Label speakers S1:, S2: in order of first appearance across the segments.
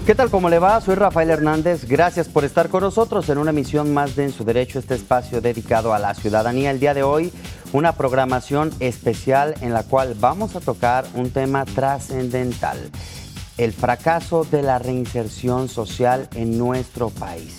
S1: ¿Qué tal? ¿Cómo le va? Soy Rafael Hernández. Gracias por estar con nosotros en una emisión más de En Su Derecho, este espacio dedicado a la ciudadanía. El día de hoy, una programación especial en la cual vamos a tocar un tema trascendental: el fracaso de la reinserción social en nuestro país.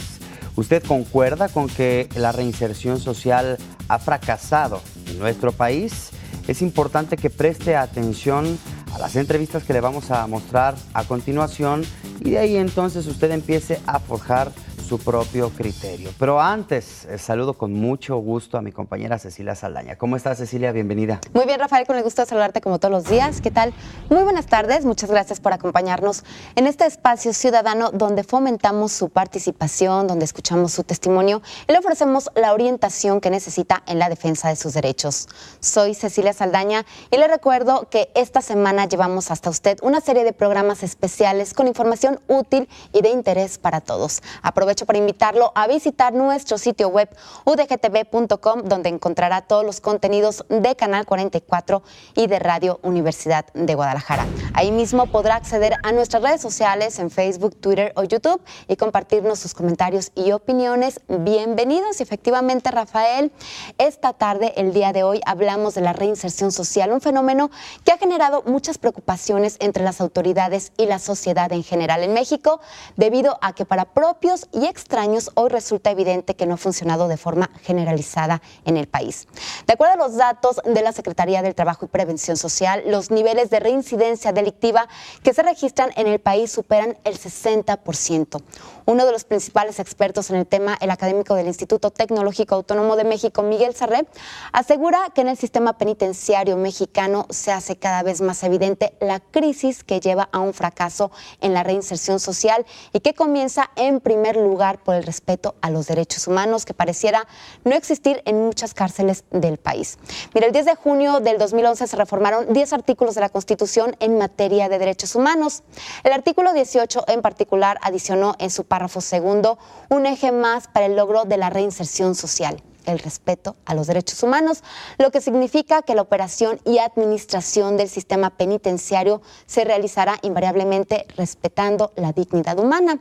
S1: ¿Usted concuerda con que la reinserción social ha fracasado en nuestro país? Es importante que preste atención a las entrevistas que le vamos a mostrar a continuación y de ahí entonces usted empiece a forjar su propio criterio. Pero antes, saludo con mucho gusto a mi compañera Cecilia Saldaña. ¿Cómo estás, Cecilia? Bienvenida.
S2: Muy bien, Rafael, con el gusto de saludarte como todos los días. ¿Qué tal? Muy buenas tardes, muchas gracias por acompañarnos en este espacio ciudadano donde fomentamos su participación, donde escuchamos su testimonio y le ofrecemos la orientación que necesita en la defensa de sus derechos. Soy Cecilia Saldaña y le recuerdo que esta semana llevamos hasta usted una serie de programas especiales con información útil y de interés para todos. Aprovecho para invitarlo a visitar nuestro sitio web udgtv.com, donde encontrará todos los contenidos de Canal 44 y de Radio Universidad de Guadalajara. Ahí mismo podrá acceder a nuestras redes sociales en Facebook, Twitter o YouTube y compartirnos sus comentarios y opiniones. Bienvenidos. Y efectivamente, Rafael, esta tarde, el día de hoy, hablamos de la reinserción social, un fenómeno que ha generado muchas preocupaciones entre las autoridades y la sociedad en general en México, debido a que para propios y extraños hoy resulta evidente que no ha funcionado de forma generalizada en el país. De acuerdo a los datos de la Secretaría del Trabajo y Prevención Social, los niveles de reincidencia delictiva que se registran en el país superan el 60%. Uno de los principales expertos en el tema, el académico del Instituto Tecnológico Autónomo de México, Miguel Sarré, asegura que en el sistema penitenciario mexicano se hace cada vez más evidente la crisis que lleva a un fracaso en la reinserción social y que comienza en primer lugar por el respeto a los derechos humanos, que pareciera no existir en muchas cárceles del país. Mira, el 10 de junio del 2011 se reformaron 10 artículos de la Constitución en materia de derechos humanos. El artículo 18 en particular adicionó en su párrafo segundo un eje más para el logro de la reinserción social: el respeto a los derechos humanos, lo que significa que la operación y administración del sistema penitenciario se realizará invariablemente respetando la dignidad humana.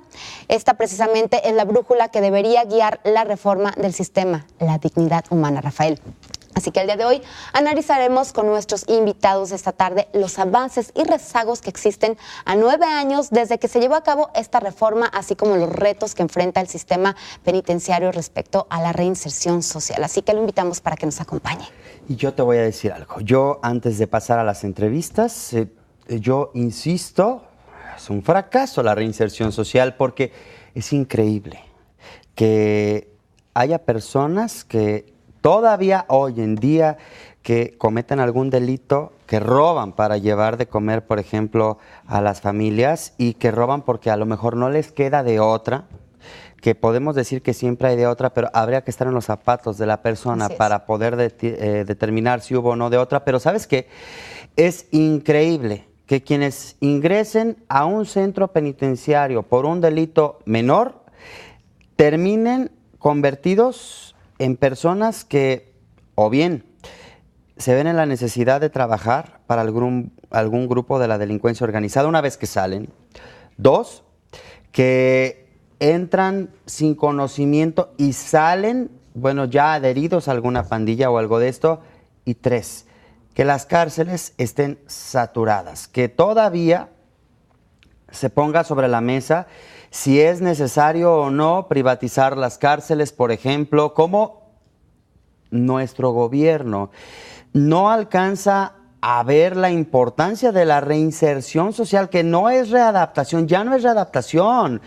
S2: Esta precisamente es la brújula que debería guiar la reforma del sistema, la dignidad humana, Rafael. Así que el día de hoy analizaremos con nuestros invitados esta tarde los avances y rezagos que existen a 9 años desde que se llevó a cabo esta reforma, así como los retos que enfrenta el sistema penitenciario respecto a la reinserción social. Así que lo invitamos para que nos acompañe.
S1: Y yo te voy a decir algo. Yo, antes de pasar a las entrevistas, yo insisto, es un fracaso la reinserción social, porque es increíble que haya personas que todavía hoy en día que cometen algún delito, que roban para llevar de comer, por ejemplo, a las familias, y que roban porque a lo mejor no les queda de otra, que podemos decir que siempre hay de otra, pero habría que estar en los zapatos de la persona para poder determinar si hubo o no de otra. Pero ¿sabes qué? Es increíble que quienes ingresen a un centro penitenciario por un delito menor terminen convertidos en personas que o bien se ven en la necesidad de trabajar para algún grupo de la delincuencia organizada una vez que salen. 2, que entran sin conocimiento y salen, bueno, ya adheridos a alguna pandilla o algo de esto. Y 3, que las cárceles estén saturadas, que todavía se ponga sobre la mesa si es necesario o no privatizar las cárceles, por ejemplo, como nuestro gobierno no alcanza a ver la importancia de la reinserción social, que no es readaptación, ya no es readaptación,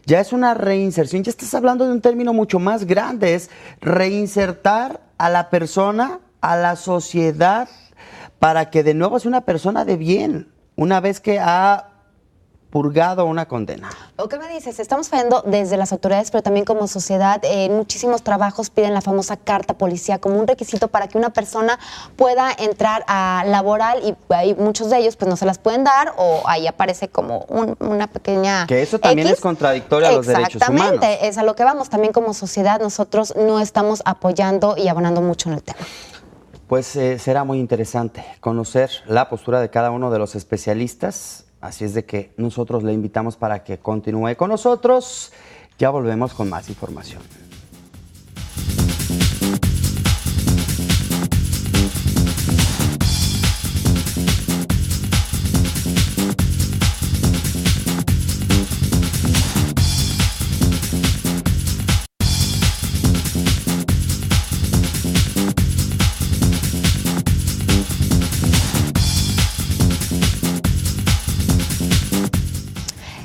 S1: ya es una reinserción. Ya estás hablando de un término mucho más grande, es reinsertar a la persona, a la sociedad, para que de nuevo sea una persona de bien, una vez que ha purgado una condena.
S2: ¿O qué me dices? Estamos fallando desde las autoridades, pero también como sociedad. En muchísimos trabajos piden la famosa carta policía como un requisito para que una persona pueda entrar a laboral, y hay muchos de ellos pues no se las pueden dar, o ahí aparece como una pequeña
S1: que eso también
S2: X.
S1: Es contradictorio a los derechos humanos.
S2: Exactamente, es a lo que vamos. También como sociedad nosotros no estamos apoyando y abonando mucho en el tema.
S1: Pues será muy interesante conocer la postura de cada uno de los especialistas Así es de que nosotros le invitamos para que continúe con nosotros. Ya volvemos con más información.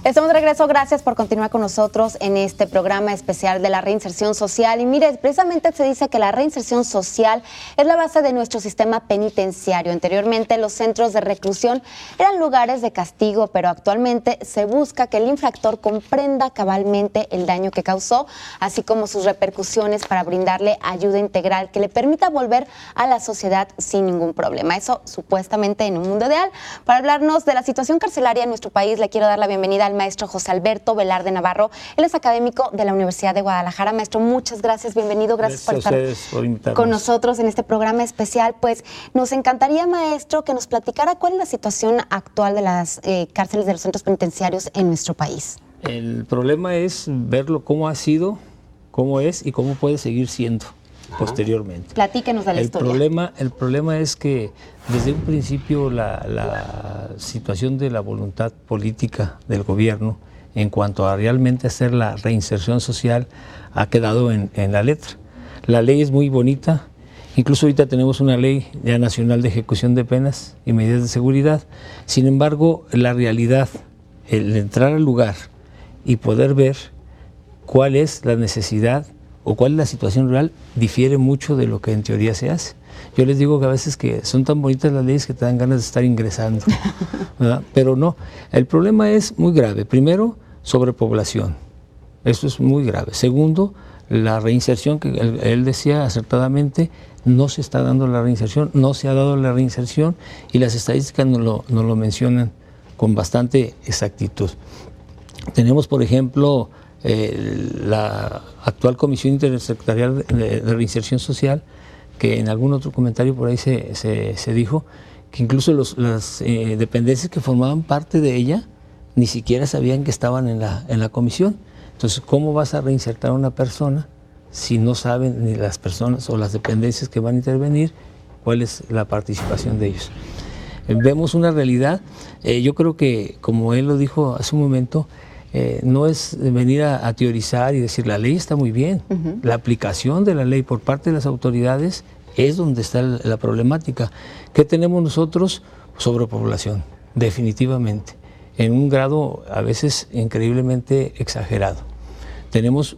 S2: Estamos de regreso, gracias por continuar con nosotros en este programa especial de la reinserción social. Y mire, precisamente se dice que la reinserción social es la base de nuestro sistema penitenciario. Anteriormente los centros de reclusión eran lugares de castigo, pero actualmente se busca que el infractor comprenda cabalmente el daño que causó, así como sus repercusiones para brindarle ayuda integral que le permita volver a la sociedad sin ningún problema. Eso supuestamente en un mundo ideal. Para hablarnos de la situación carcelaria en nuestro país, le quiero dar la bienvenida al maestro José Alberto Velarde Navarro. Él es académico de la Universidad de Guadalajara. Maestro, muchas gracias, bienvenido, gracias por estar con nosotros en este programa especial. Pues nos encantaría, maestro, que nos platicara cuál es la situación actual de las cárceles de los centros penitenciarios en nuestro país.
S3: El problema es verlo cómo ha sido, cómo es y cómo puede seguir siendo posteriormente.
S2: Platíquenos de la historia.
S3: El problema es que desde un principio la situación de la voluntad política del gobierno en cuanto a realmente hacer la reinserción social ha quedado en la letra. La ley es muy bonita, incluso ahorita tenemos una ley ya nacional de ejecución de penas y medidas de seguridad. Sin embargo, la realidad, el entrar al lugar y poder ver cuál es la necesidad o cuál es la situación real, difiere mucho de lo que en teoría se hace. Yo les digo que a veces que son tan bonitas las leyes que te dan ganas de estar ingresando, ¿verdad? Pero no, el problema es muy grave. Primero, sobrepoblación. Eso es muy grave. Segundo, la reinserción, que él decía acertadamente, no se está dando la reinserción, no se ha dado la reinserción y las estadísticas nos lo mencionan con bastante exactitud. Tenemos, por ejemplo, la actual Comisión Intersecretarial de Reinserción Social, que en algún otro comentario por ahí se dijo que incluso las dependencias que formaban parte de ella ni siquiera sabían que estaban en la comisión. Entonces, ¿cómo vas a reinsertar a una persona si no saben ni las personas o las dependencias que van a intervenir cuál es la participación de ellos? Vemos una realidad, yo creo que, como él lo dijo hace un momento, no es venir a teorizar y decir la ley está muy bien. La aplicación de la ley por parte de las autoridades es donde está la problemática. ¿Qué tenemos nosotros? Sobrepoblación, definitivamente, en un grado a veces increíblemente exagerado. Tenemos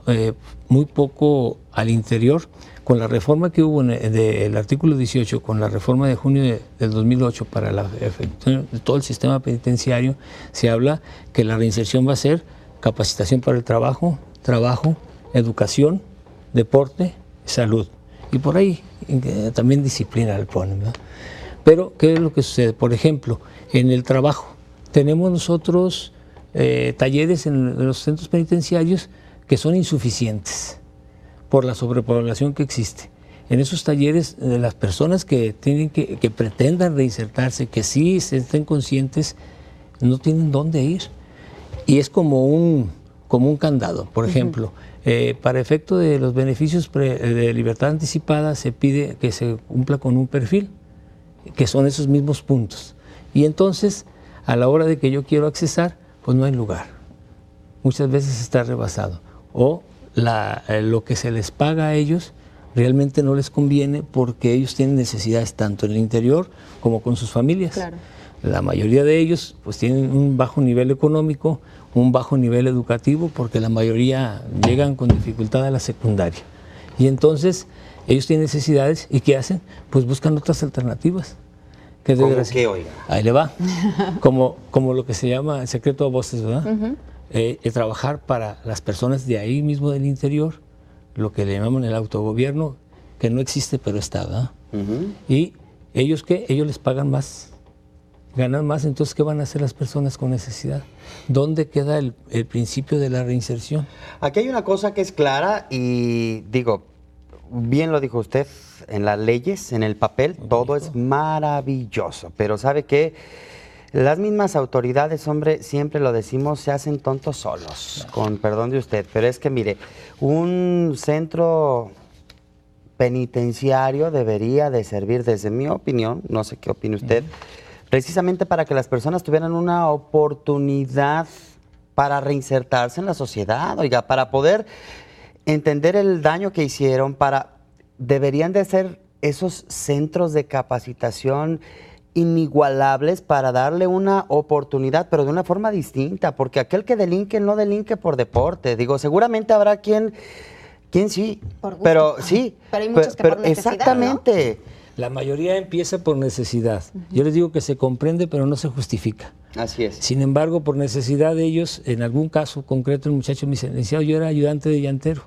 S3: muy poco al interior. Con la reforma que hubo del artículo 18, con la reforma de junio del 2008 para la efectuación de todo el sistema penitenciario, se habla que la reinserción va a ser capacitación para el trabajo, educación, deporte, salud. Y por ahí también disciplina le ponen, ¿verdad? Pero, ¿qué es lo que sucede? Por ejemplo, en el trabajo, tenemos nosotros talleres en los centros penitenciarios que son insuficientes por la sobrepoblación que existe. En esos talleres, las personas que pretendan reinsertarse, que sí estén conscientes, no tienen dónde ir. Y es como un candado. Por ejemplo, para efecto de los beneficios de libertad anticipada, se pide que se cumpla con un perfil, que son esos mismos puntos. Y entonces, a la hora de que yo quiero accesar, pues no hay lugar. Muchas veces está rebasado. O lo que se les paga a ellos realmente no les conviene porque ellos tienen necesidades tanto en el interior como con sus familias. Claro. La mayoría de ellos pues tienen un bajo nivel económico, un bajo nivel educativo, porque la mayoría llegan con dificultad a la secundaria. Y entonces ellos tienen necesidades y ¿qué hacen? Pues buscan otras alternativas.
S1: ¿Cómo qué, oiga?
S3: Ahí le va. Como lo que se llama el secreto a voces, ¿verdad? Trabajar para las personas de ahí mismo del interior, lo que le llaman el autogobierno, que no existe pero está, ¿verdad? Y ellos ¿qué? Ellos les pagan más, ganan más, entonces ¿qué van a hacer las personas con necesidad? ¿Dónde queda el principio de la reinserción?
S1: Aquí hay una cosa que es clara y digo, bien lo dijo usted, en las leyes, en el papel, todo es maravilloso, pero ¿sabe qué? Las mismas autoridades, hombre, siempre lo decimos, se hacen tontos solos, con perdón de usted. Pero es que, mire, un centro penitenciario debería de servir, desde mi opinión, no sé qué opine usted, precisamente para que las personas tuvieran una oportunidad para reinsertarse en la sociedad, oiga, para poder entender el daño que hicieron, deberían de ser esos centros de capacitación inigualables para darle una oportunidad, pero de una forma distinta, porque aquel que delinque no delinque por deporte. Digo, seguramente habrá quien sí,
S2: por gusto.
S1: Pero sí,
S2: pero hay muchos que por necesidad,
S1: exactamente.
S2: ¿no?
S3: La mayoría empieza por necesidad. Yo les digo que se comprende, pero no se justifica.
S1: Así es.
S3: Sin embargo, por necesidad de ellos, en algún caso concreto, el muchacho me dice, licenciado, yo era ayudante de llantero,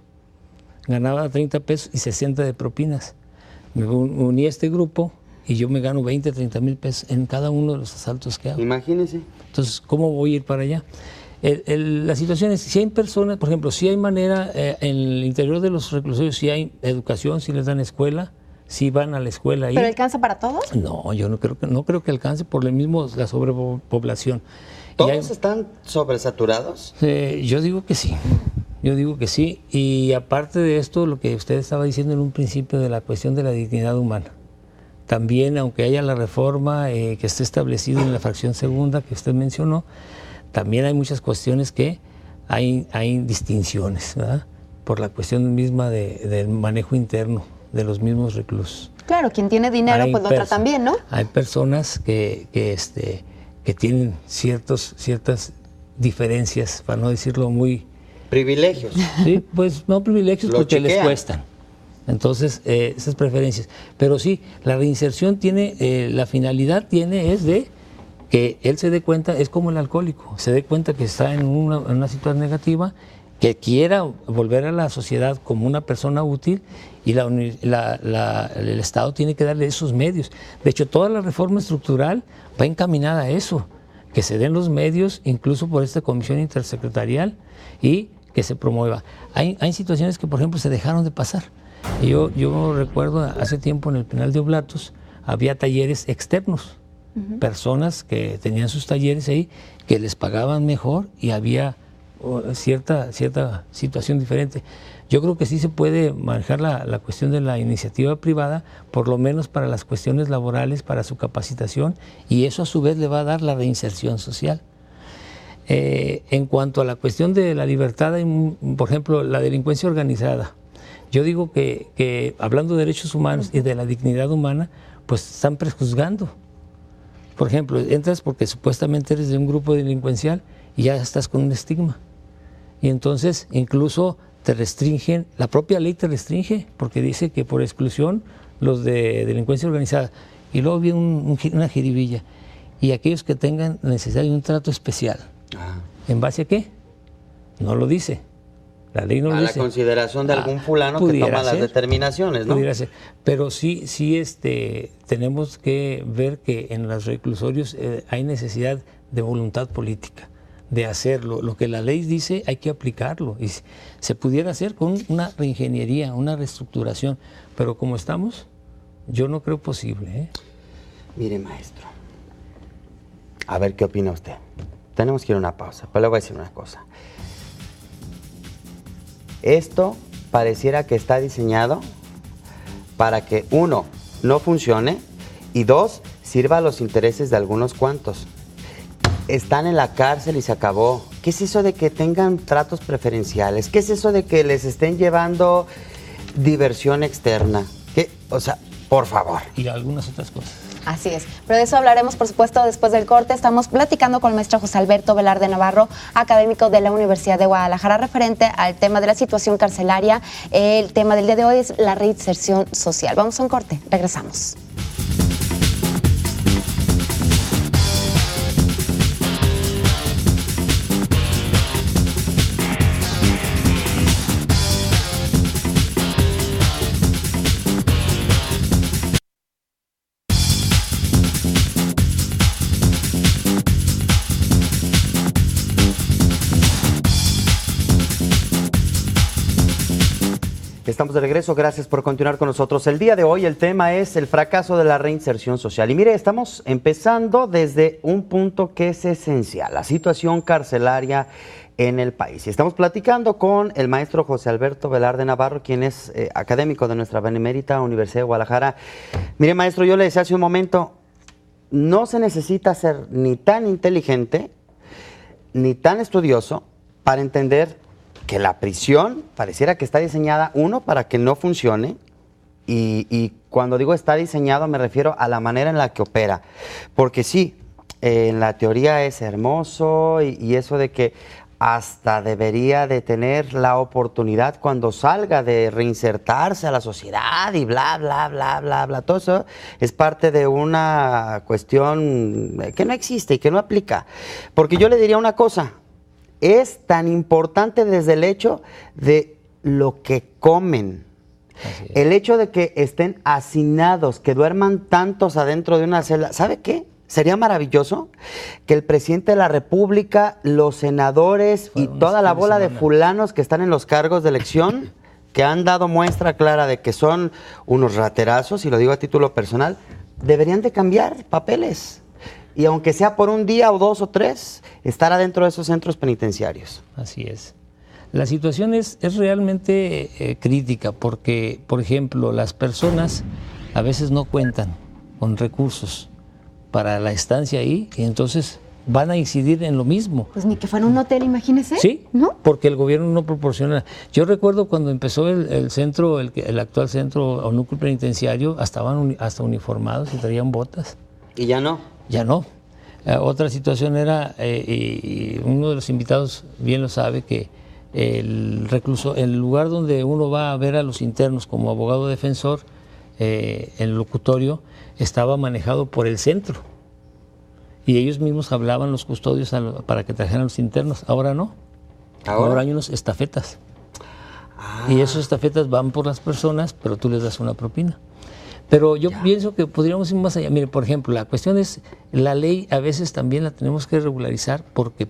S3: ganaba 30 pesos y 60 de propinas. Me uní a este grupo y yo me gano 20, 30 mil pesos en cada uno de los asaltos que hago.
S1: Imagínese.
S3: Entonces, ¿cómo voy a ir para allá? La situación es, si hay personas, por ejemplo, si hay manera, en el interior de los reclusorios, si hay educación, si les dan escuela, si van a la escuela ahí.
S2: ¿Pero alcanza para todos?
S3: No, yo no creo que alcance por lo mismo la sobrepoblación.
S1: ¿Todos están sobresaturados?
S3: Yo digo que sí. Yo digo que sí. Y aparte de esto, lo que usted estaba diciendo en un principio de la cuestión de la dignidad humana. También, aunque haya la reforma que esté establecida en la fracción segunda que usted mencionó, también hay muchas cuestiones que hay distinciones, ¿verdad? Por la cuestión misma del manejo interno de los mismos reclusos.
S2: Claro, quien tiene dinero pues lo tratan bien, ¿no?
S3: Hay personas que tienen ciertas diferencias, para no decirlo muy...
S1: Privilegios.
S3: Sí, pues no privilegios porque
S1: chequean.
S3: les cuestan. Entonces, esas preferencias. Pero sí, la reinserción tiene, la finalidad es de que él se dé cuenta, es como el alcohólico, se dé cuenta que está en una situación negativa, que quiera volver a la sociedad como una persona útil y el Estado tiene que darle esos medios. De hecho, toda la reforma estructural va encaminada a eso, que se den los medios, incluso por esta comisión intersecretarial, y que se promueva. Hay situaciones que, por ejemplo, se dejaron de pasar. Yo recuerdo hace tiempo en el penal de Oblatos había talleres externos, personas que tenían sus talleres ahí, que les pagaban mejor y había cierta situación diferente. Yo creo que sí se puede manejar la cuestión de la iniciativa privada, por lo menos para las cuestiones laborales, para su capacitación, y eso a su vez le va a dar la reinserción social. En cuanto a la cuestión de la libertad, por ejemplo, la delincuencia organizada, yo digo que hablando de derechos humanos y de la dignidad humana, pues están prejuzgando. Por ejemplo, entras porque supuestamente eres de un grupo delincuencial y ya estás con un estigma. Y entonces incluso te restringen, la propia ley te restringe, porque dice que por exclusión los de delincuencia organizada. Y luego viene una jiribilla. Y aquellos que tengan necesidad de un trato especial. ¿En base a qué? No lo dice. La ley no lo dice.
S1: A la consideración de algún fulano que toma las determinaciones, ¿no?
S3: Pudiera ser. Pero sí tenemos que ver que en los reclusorios hay necesidad de voluntad política, de hacerlo. Lo que la ley dice hay que aplicarlo. Y se pudiera hacer con una reingeniería, una reestructuración. Pero como estamos, yo no creo posible.
S1: Mire, maestro, a ver qué opina usted. Tenemos que ir a una pausa, pero le voy a decir una cosa. Esto pareciera que está diseñado para que, uno, no funcione y dos, sirva a los intereses de algunos cuantos. Están en la cárcel y se acabó. ¿Qué es eso de que tengan tratos preferenciales? ¿Qué es eso de que les estén llevando diversión externa? ¿Qué? O sea, por favor.
S3: Y algunas otras cosas.
S2: Así es, pero de eso hablaremos, por supuesto, después del corte. Estamos platicando con el maestro José Alberto Velarde Navarro, académico de la Universidad de Guadalajara, referente al tema de la situación carcelaria. El tema del día de hoy es la reinserción social. Vamos a un corte, regresamos.
S1: estamos de regreso. Gracias por continuar con nosotros. El día de hoy el tema es el fracaso de la reinserción social. Y mire, estamos empezando desde un punto que es esencial, la situación carcelaria en el país. Y estamos platicando con el maestro José Alberto Velarde Navarro, quien es académico de nuestra benemérita Universidad de Guadalajara. Mire, maestro, yo le decía hace un momento, no se necesita ser ni tan inteligente ni tan estudioso para entender que la prisión pareciera que está diseñada, uno, para que no funcione, y cuando digo está diseñado me refiero a la manera en la que opera, porque sí, en la teoría es hermoso y eso de que hasta debería de tener la oportunidad cuando salga de reinsertarse a la sociedad y bla, bla, bla, bla, bla, todo eso es parte de una cuestión que no existe y que no aplica, porque yo le diría una cosa, es tan importante desde el hecho de lo que comen. El hecho de que estén hacinados, que duerman tantos adentro de una celda. ¿Sabe qué? Sería maravilloso que el presidente de la República, los senadores y toda la bola de fulanos que están en los cargos de elección, que han dado muestra clara de que son unos raterazos, y lo digo a título personal, deberían de cambiar papeles. Y aunque sea por un día o 2 o 3, estar adentro de esos centros penitenciarios.
S3: Así es. La situación es realmente crítica porque, por ejemplo, las personas a veces no cuentan con recursos para la estancia ahí y entonces van a incidir en lo mismo.
S2: Pues ni que fuera un hotel, imagínese.
S3: Sí,
S2: ¿no?
S3: Porque el gobierno no proporciona. Yo recuerdo cuando empezó el centro, el actual centro o núcleo penitenciario, estaban hasta uniformados y traían botas.
S1: ¿Y ya no?
S3: Ya no. Otra situación era, y uno de los invitados bien lo sabe, que el recluso, el lugar donde uno va a ver a los internos como abogado defensor, el locutorio, estaba manejado por el centro. Y ellos mismos hablaban los custodios para que trajeran a los internos. Ahora no. Ahora hay unas estafetas. Y esas estafetas van por las personas, pero tú les das una propina. Pero yo pienso que podríamos ir más allá. Mire, por ejemplo, la cuestión es, la ley a veces también la tenemos que regularizar porque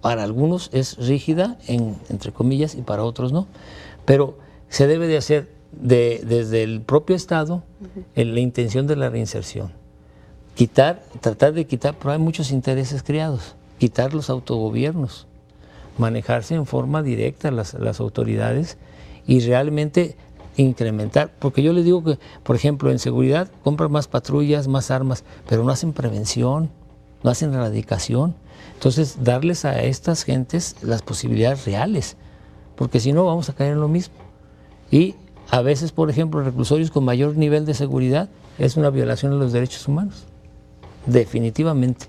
S3: para algunos es rígida, entre comillas, y para otros no. Pero se debe de hacer desde el propio Estado la intención de la reinserción. Tratar de quitar, pero hay muchos intereses creados. Quitar los autogobiernos, manejarse en forma directa las autoridades y realmente incrementar, porque yo les digo que, por ejemplo, en seguridad compran más patrullas, más armas, pero no hacen prevención, no hacen erradicación. Entonces, darles a estas gentes las posibilidades reales, porque si no vamos a caer en lo mismo. Y a veces, por ejemplo, reclusorios con mayor nivel de seguridad es una violación de los derechos humanos, definitivamente,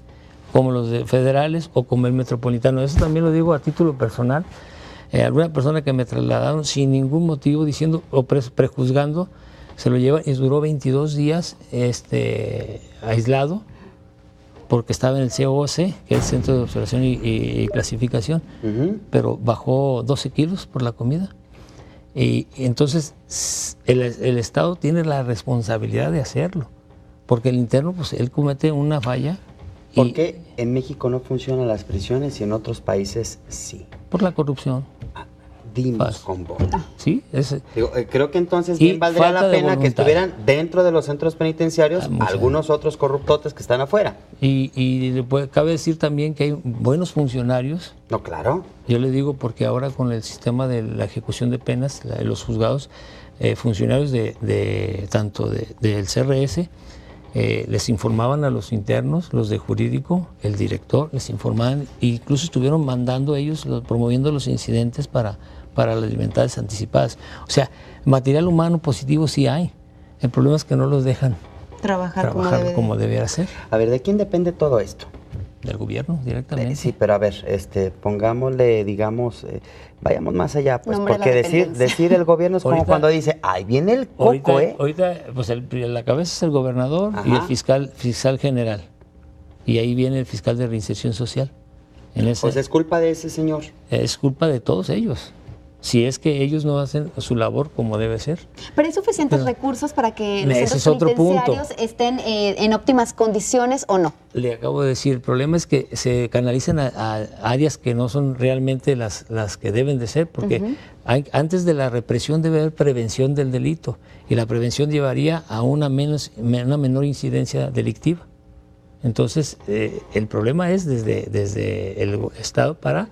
S3: como los federales o como el metropolitano. Eso también lo digo a título personal. Alguna persona que me trasladaron sin ningún motivo diciendo o prejuzgando, se lo llevan y duró 22 días aislado porque estaba en el COC, que es el Centro de Observación y Clasificación, pero bajó 12 kilos por la comida. Y entonces el Estado tiene la responsabilidad de hacerlo, porque el interno, pues él comete una falla.
S1: ¿Por qué en México no funcionan las prisiones y en otros países sí?
S3: Por la corrupción.
S1: Dimos con vos.
S3: Sí,
S1: creo que entonces bien valdría la pena que estuvieran dentro de los centros penitenciarios algunos otros corruptotes que están afuera.
S3: Y cabe decir también que hay buenos funcionarios.
S1: No, claro.
S3: Yo le digo porque ahora con el sistema de la ejecución de penas, de los juzgados, funcionarios tanto del CRS, les informaban a los internos, los de jurídico, el director, les informaban, e incluso estuvieron mandando ellos, promoviendo los incidentes para las libertades anticipadas. O sea, material humano positivo sí hay. El problema es que no los dejan trabajar como debería ser.
S1: A ver, ¿de quién depende todo esto?
S3: Del gobierno, directamente.
S1: Sí, pero a ver, pongámosle, digamos, vayamos más allá, pues, porque decir el gobierno es como cuando dice, ahí viene el coco,
S3: Ahorita, pues la cabeza es el gobernador. Ajá. Y el fiscal general. Y ahí viene el fiscal de reinserción social.
S1: Pues es culpa de ese señor.
S3: Es culpa de todos ellos. si es que ellos no hacen su labor como debe ser.
S2: Pero hay suficientes recursos para que los
S3: ese
S2: centros
S3: es otro
S2: penitenciarios
S3: punto.
S2: estén en óptimas condiciones o no.
S3: Le acabo de decir, el problema es que se canalizan a áreas que no son realmente las que deben de ser, porque antes de la represión debe haber prevención del delito, y la prevención llevaría a una menor incidencia delictiva. Entonces, el problema es desde el Estado para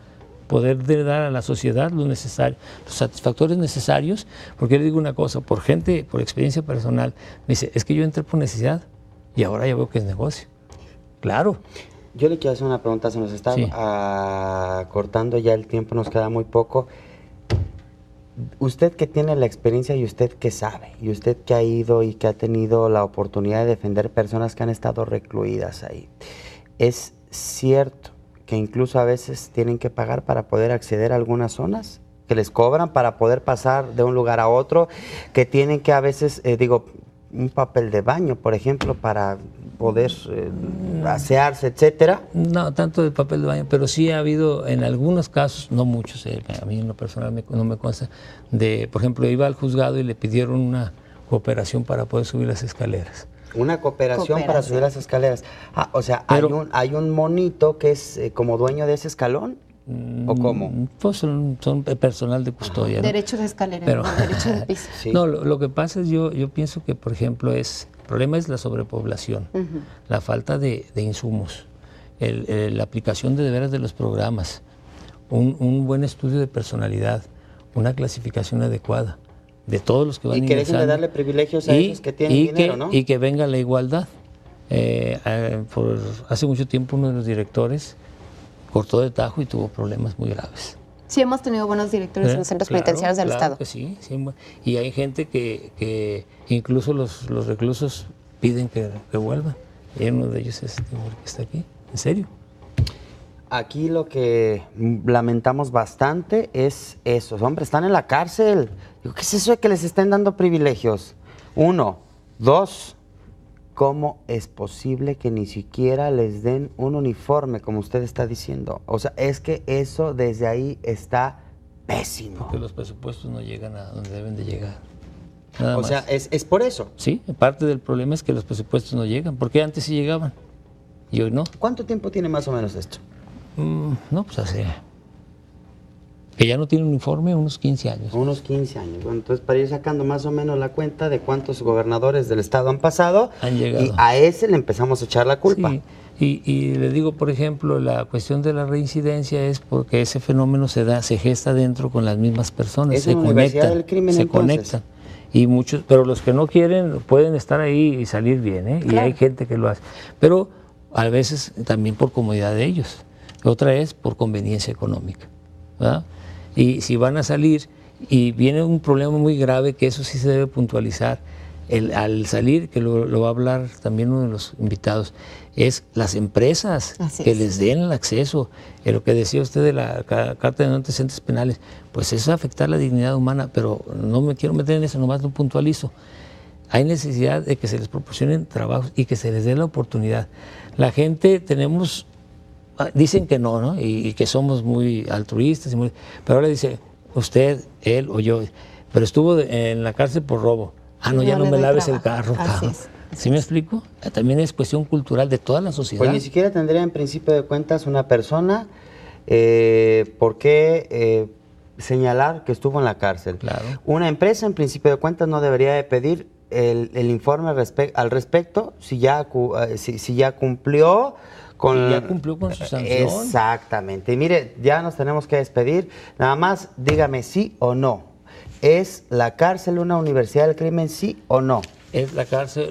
S3: poder dar a la sociedad lo necesario, los satisfactores necesarios, porque yo le digo una cosa, por experiencia personal, me dice, es que yo entré por necesidad y ahora ya veo que es negocio. Claro.
S1: Yo le quiero hacer una pregunta, se nos está cortando ya el tiempo, nos queda muy poco. Usted que tiene la experiencia y usted que sabe, y usted que ha ido y que ha tenido la oportunidad de defender personas que han estado recluidas ahí, ¿es cierto que incluso a veces tienen que pagar para poder acceder a algunas zonas? ¿Que les cobran para poder pasar de un lugar a otro? ¿Que tienen que a veces, un papel de baño, por ejemplo, para poder asearse, etcétera?
S3: No, tanto de papel de baño, pero sí ha habido en algunos casos, no muchos, a mí en lo personal no me consta, por ejemplo, iba al juzgado y le pidieron una cooperación para poder subir las escaleras.
S1: Una cooperación para subir las escaleras. O sea, pero, ¿hay un monito que es como dueño de ese escalón? ¿O cómo?
S3: Pues son personal de custodia. ¿No?
S2: Derecho de escalera,
S3: pero,
S2: no, derecho de piso.
S3: Sí. No, lo que pasa es, yo pienso que, por ejemplo, el problema es la sobrepoblación, la falta de insumos, la aplicación de veras de los programas, un buen estudio de personalidad, una clasificación adecuada de todos los que van ingresando.
S1: Y quieren darle privilegios a esos que tienen dinero, ¿no?
S3: Y que venga la igualdad. Hace mucho tiempo uno de los directores cortó de tajo y tuvo problemas muy graves.
S2: Sí, hemos tenido buenos directores en los centros penitenciarios del Estado.
S3: Que sí, y hay gente que incluso los reclusos piden que vuelvan. Y uno de ellos es este hombre que está aquí, en serio.
S1: Aquí lo que lamentamos bastante es eso. Hombre, están en la cárcel. Digo, ¿qué es eso de que les estén dando privilegios? 1, 2, ¿cómo es posible que ni siquiera les den un uniforme, como usted está diciendo? O sea, es que eso desde ahí está pésimo.
S3: Porque los presupuestos no llegan a donde deben de llegar.
S1: O sea, es por eso.
S3: Sí, parte del problema es que los presupuestos no llegan. Porque antes sí llegaban y hoy no.
S1: ¿Cuánto tiempo tiene más o menos esto?
S3: No, pues hace... Que ya no tiene uniforme, unos 15 años.
S1: Unos 15 años. Bueno, entonces, para ir sacando más o menos la cuenta de cuántos gobernadores del Estado han pasado,
S3: han llegado.
S1: Y a ese le empezamos a echar la culpa.
S3: Sí. Y le digo, por ejemplo, la cuestión de la reincidencia es porque ese fenómeno se gesta dentro con las mismas personas, se conectan,
S1: del crimen,
S3: conectan. Y muchos, pero los que no quieren pueden estar ahí y salir bien, ¿eh? Claro. Y hay gente que lo hace. Pero a veces también por comodidad de ellos. Otra es por conveniencia económica, ¿verdad? Y si van a salir y viene un problema muy grave, que eso sí se debe puntualizar, al salir, que lo va a hablar también uno de los invitados, es las empresas que les den el acceso. Lo que decía usted de la Carta de No Antecedentes Penales, pues eso es afectar la dignidad humana, pero no me quiero meter en eso, nomás lo puntualizo. Hay necesidad de que se les proporcionen trabajos y que se les dé la oportunidad. La gente dicen que no, y que somos muy altruistas, pero ahora dice, usted, él o yo, pero estuvo en la cárcel por robo. No, ya no me laves el carro. ¿Sí me explico? También es cuestión cultural de toda la sociedad.
S1: Pues ni siquiera tendría en principio de cuentas una persona por qué señalar que estuvo en la cárcel.
S3: Claro.
S1: Una empresa en principio de cuentas no debería de pedir el informe al respecto si ya cumplió con...
S3: Ya cumplió con su sanción.
S1: Exactamente. Y mire, ya nos tenemos que despedir. Nada más dígame sí o no. ¿Es la cárcel una universidad del crimen, sí o no?
S3: Es la cárcel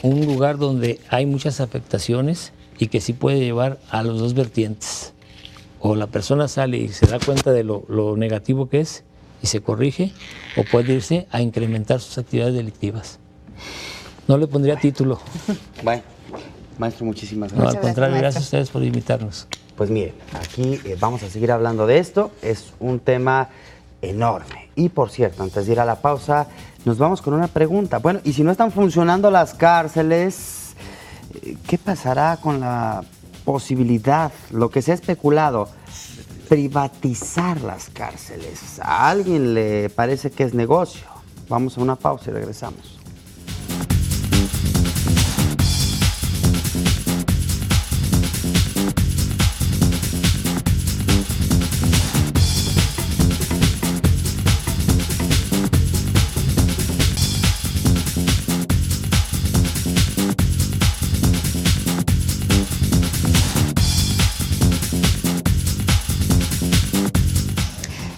S3: un lugar donde hay muchas afectaciones y que sí puede llevar a los dos vertientes. O la persona sale y se da cuenta de lo negativo que es y se corrige, o puede irse a incrementar sus actividades delictivas. No le pondría título.
S1: Bueno, maestro, muchísimas gracias.
S3: No, al contrario, gracias a ustedes por invitarnos.
S1: Pues miren, aquí vamos a seguir hablando de esto. Es un tema enorme. Y por cierto, antes de ir a la pausa, nos vamos con una pregunta. Bueno, y si no están funcionando las cárceles, ¿qué pasará con la posibilidad, lo que se ha especulado? privatizar las cárceles. ¿A alguien le parece que es negocio? Vamos a una pausa y regresamos.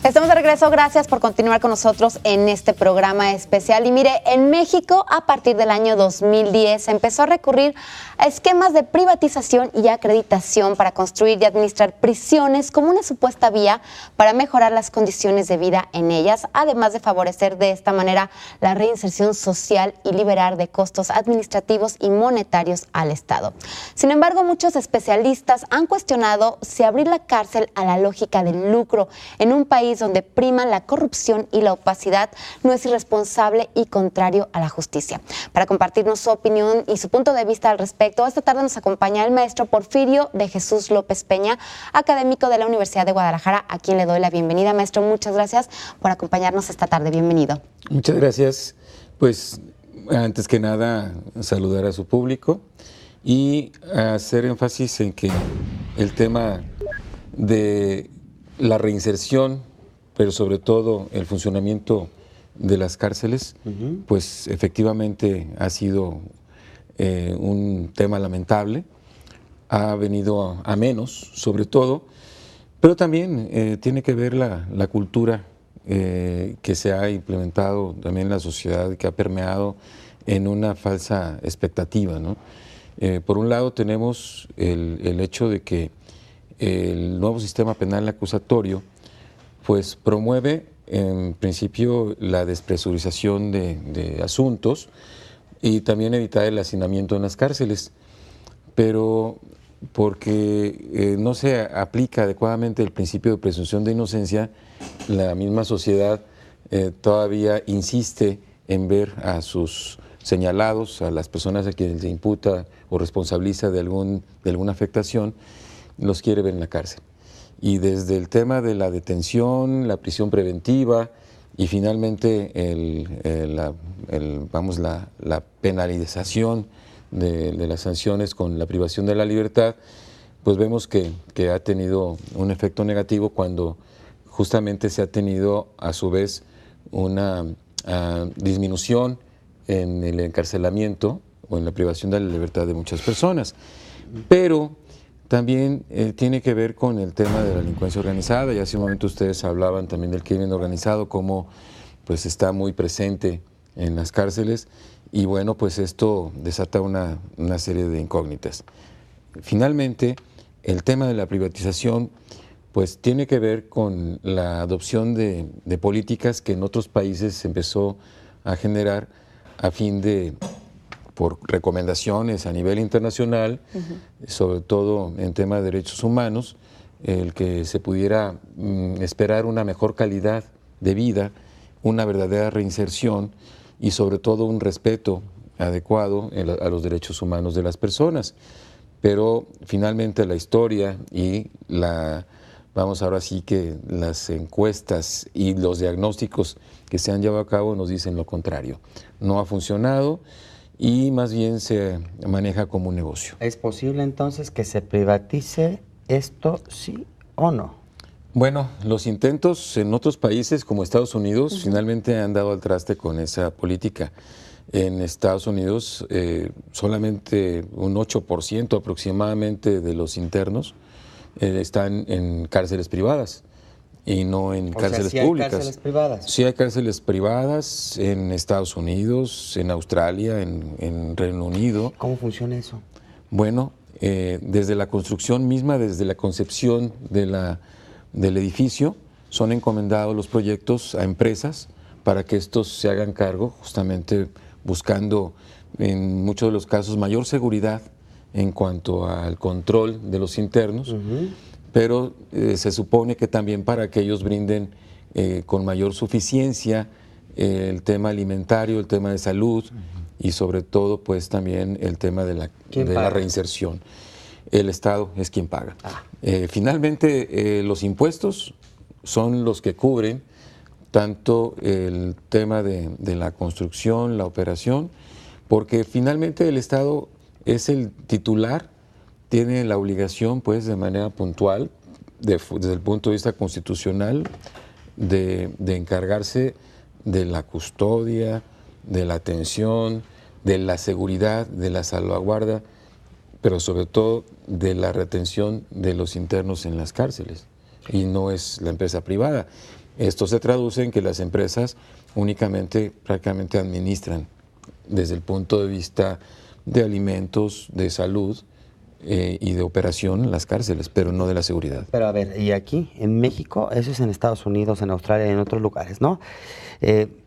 S2: Estamos de regreso, gracias por continuar con nosotros en este programa especial. Y mire, en México a partir del año 2010 se empezó a recurrir a esquemas de privatización y acreditación para construir y administrar prisiones como una supuesta vía para mejorar las condiciones de vida en ellas, además de favorecer de esta manera la reinserción social y liberar de costos administrativos y monetarios al Estado. Sin embargo, muchos especialistas han cuestionado si abrir la cárcel a la lógica del lucro en un país donde priman la corrupción y la opacidad no es irresponsable y contrario a la justicia. Para compartirnos su opinión y su punto de vista al respecto, esta tarde nos acompaña el maestro Porfirio de Jesús López Peña, académico de la Universidad de Guadalajara, a quien le doy la bienvenida. Maestro, muchas gracias por acompañarnos esta tarde. Bienvenido.
S4: Muchas gracias. Pues antes que nada, saludar a su público y hacer énfasis en que el tema de la reinserción, pero sobre todo el funcionamiento de las cárceles, pues efectivamente ha sido un tema lamentable, ha venido a menos, sobre todo, pero también tiene que ver la cultura que se ha implementado también en la sociedad, que ha permeado en una falsa expectativa, ¿no? Por un lado tenemos el hecho de que el nuevo sistema penal acusatorio pues promueve en principio la despresurización de asuntos y también evitar el hacinamiento en las cárceles, pero porque no se aplica adecuadamente el principio de presunción de inocencia, la misma sociedad todavía insiste en ver a sus señalados, a las personas a quienes se imputa o responsabiliza de alguna afectación, los quiere ver en la cárcel. Y desde el tema de la detención, la prisión preventiva y finalmente la penalización de las sanciones con la privación de la libertad, pues vemos que ha tenido un efecto negativo cuando justamente se ha tenido a su vez una disminución en el encarcelamiento o en la privación de la libertad de muchas personas. Pero también tiene que ver con el tema de la delincuencia organizada, y hace un momento ustedes hablaban también del crimen organizado, cómo pues está muy presente en las cárceles, y bueno, pues esto desata una serie de incógnitas. Finalmente, el tema de la privatización pues tiene que ver con la adopción de políticas que en otros países se empezó a generar a fin de, por recomendaciones a nivel internacional, sobre todo en tema de derechos humanos, el que se pudiera esperar una mejor calidad de vida, una verdadera reinserción y sobre todo un respeto adecuado a los derechos humanos de las personas. Pero finalmente la historia y vamos ahora sí que las encuestas y los diagnósticos que se han llevado a cabo nos dicen lo contrario. No ha funcionado y más bien se maneja como un negocio.
S1: ¿Es posible entonces que se privatice esto, sí o no?
S4: Bueno, los intentos en otros países como Estados Unidos finalmente han dado al traste con esa política. En Estados Unidos solamente un 8% aproximadamente de los internos están en cárceles privadas y no en cárceles públicas. ¿Sí hay cárceles privadas? Sí hay cárceles privadas en Estados Unidos, en Australia, en Reino Unido.
S1: ¿Cómo funciona eso?
S4: Bueno, desde la construcción misma, desde la concepción del edificio, son encomendados los proyectos a empresas para que estos se hagan cargo, justamente buscando en muchos de los casos mayor seguridad en cuanto al control de los internos, pero se supone que también para que ellos brinden con mayor suficiencia el tema alimentario, el tema de salud y sobre todo pues también el tema de la reinserción. el Estado es quien paga. Finalmente, los impuestos son los que cubren tanto el tema de la construcción, la operación, porque finalmente el Estado es el titular, tiene la obligación, pues, de manera puntual, desde el punto de vista constitucional, de encargarse de la custodia, de la atención, de la seguridad, de la salvaguarda, pero sobre todo de la retención de los internos en las cárceles, y no es la empresa privada. Esto se traduce en que las empresas únicamente, prácticamente administran desde el punto de vista de alimentos, de salud y de operación las cárceles, pero no de la seguridad.
S1: Pero a ver, y aquí, en México, eso es en Estados Unidos, en Australia y en otros lugares, ¿no?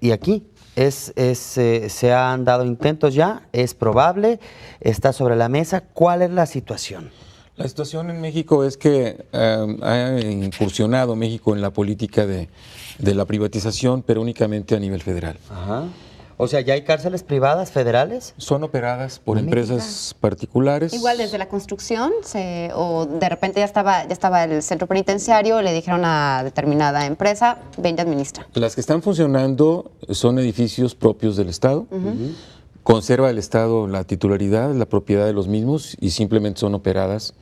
S1: Y aquí se han dado intentos ya, es probable, está sobre la mesa. ¿Cuál es la situación?
S4: La situación en México es que ha incursionado México en la política de la privatización, pero únicamente a nivel federal.
S1: Ajá. O sea, ¿ya hay cárceles privadas federales?
S4: Son operadas por empresas particulares.
S2: Igual desde la construcción, o de repente ya estaba el centro penitenciario, le dijeron a determinada empresa, ven y administra.
S4: Las que están funcionando son edificios propios del Estado. Conserva el Estado la titularidad, la propiedad de los mismos, y simplemente son operadas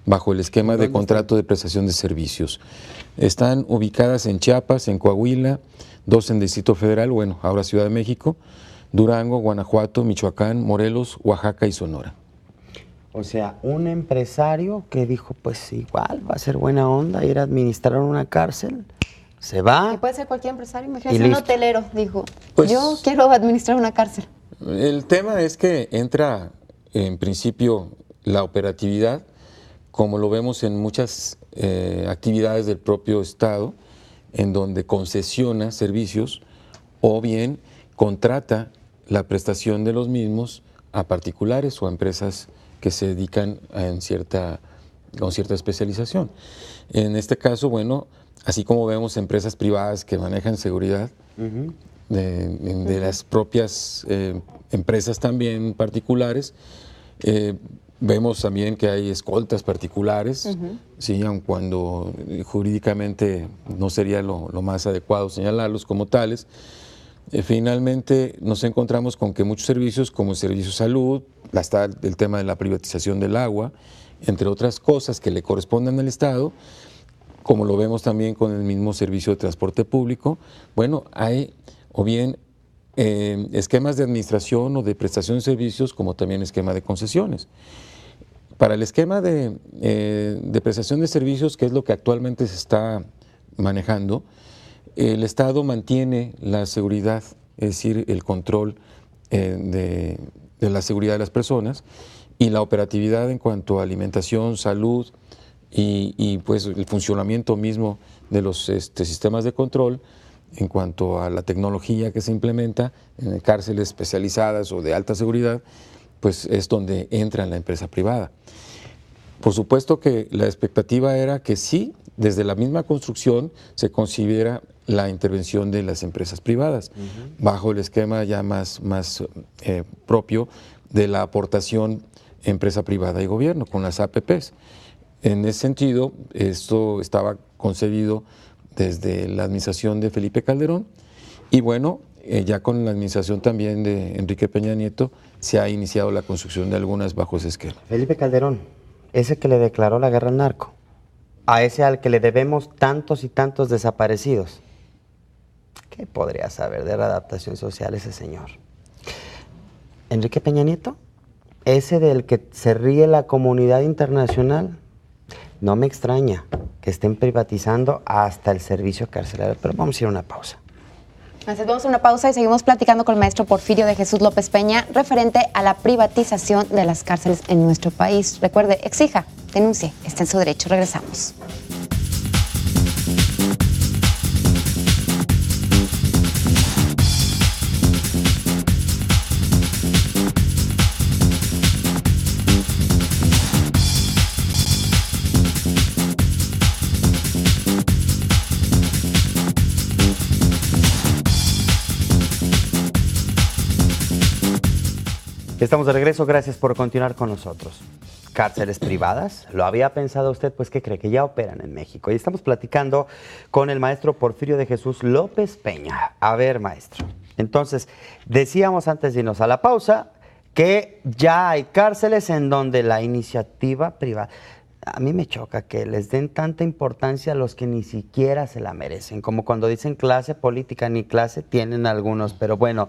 S4: bajo el esquema de contrato de prestación de servicios. Están ubicadas en Chiapas, en Coahuila, 2 en Distrito Federal, bueno, ahora Ciudad de México, Durango, Guanajuato, Michoacán, Morelos, Oaxaca y Sonora.
S1: O sea, un empresario que dijo, pues igual va a ser buena onda ir a administrar una cárcel, se va.
S2: Y puede ser cualquier empresario, imagínate, un hotelero dijo,
S4: pues,
S2: yo quiero administrar una cárcel.
S4: El tema es que entra, en principio, la operatividad, como lo vemos en muchas actividades del propio Estado, en donde concesiona servicios o bien contrata la prestación de los mismos a particulares o a empresas que se dedican con cierta especialización. En este caso, bueno, así como vemos empresas privadas que manejan seguridad, de las propias empresas también particulares, vemos también que hay escoltas particulares, ¿sí? Aun cuando jurídicamente no sería lo más adecuado señalarlos como tales. Finalmente nos encontramos con que muchos servicios, como el servicio de salud, está el tema de la privatización del agua, entre otras cosas que le corresponden al Estado, como lo vemos también con el mismo servicio de transporte público. Bueno, hay o bien esquemas de administración o de prestación de servicios, como también esquema de concesiones. Para el esquema de prestación de servicios, que es lo que actualmente se está manejando, el Estado mantiene la seguridad, es decir, el control de la seguridad de las personas y la operatividad en cuanto a alimentación, salud y pues el funcionamiento mismo de los sistemas de control en cuanto a la tecnología que se implementa en cárceles especializadas o de alta seguridad, pues es donde entra la empresa privada. Por supuesto que la expectativa era que sí, desde la misma construcción se considera la intervención de las empresas privadas, bajo el esquema ya más propio de la aportación empresa privada y gobierno, con las APPs. En ese sentido, esto estaba concebido desde la administración de Felipe Calderón y bueno, ya con la administración también de Enrique Peña Nieto se ha iniciado la construcción de algunas bajo ese esquema.
S1: Felipe Calderón, ese que le declaró la guerra al narco, a ese al que le debemos tantos y tantos desaparecidos. ¿Qué podría saber de readaptación social ese señor? Enrique Peña Nieto, ese del que se ríe la comunidad internacional. No me extraña que estén privatizando hasta el servicio carcelario, pero vamos a ir a una pausa.
S2: Entonces vamos a una pausa y seguimos platicando con el maestro Porfirio de Jesús López Peña referente a la privatización de las cárceles en nuestro país. Recuerde, exija, denuncie, está en su derecho. Regresamos.
S1: Estamos de regreso, gracias por continuar con nosotros. cárceles privadas. ¿Lo había pensado usted? Pues, ¿qué cree? Que ya operan en México. Y estamos platicando con el maestro Porfirio de Jesús López Peña. A ver, maestro. Entonces, decíamos antes de irnos a la pausa que ya hay cárceles en donde la iniciativa privada... A mí me choca que les den tanta importancia a los que ni siquiera se la merecen, como cuando dicen clase política, ni clase tienen algunos, pero bueno,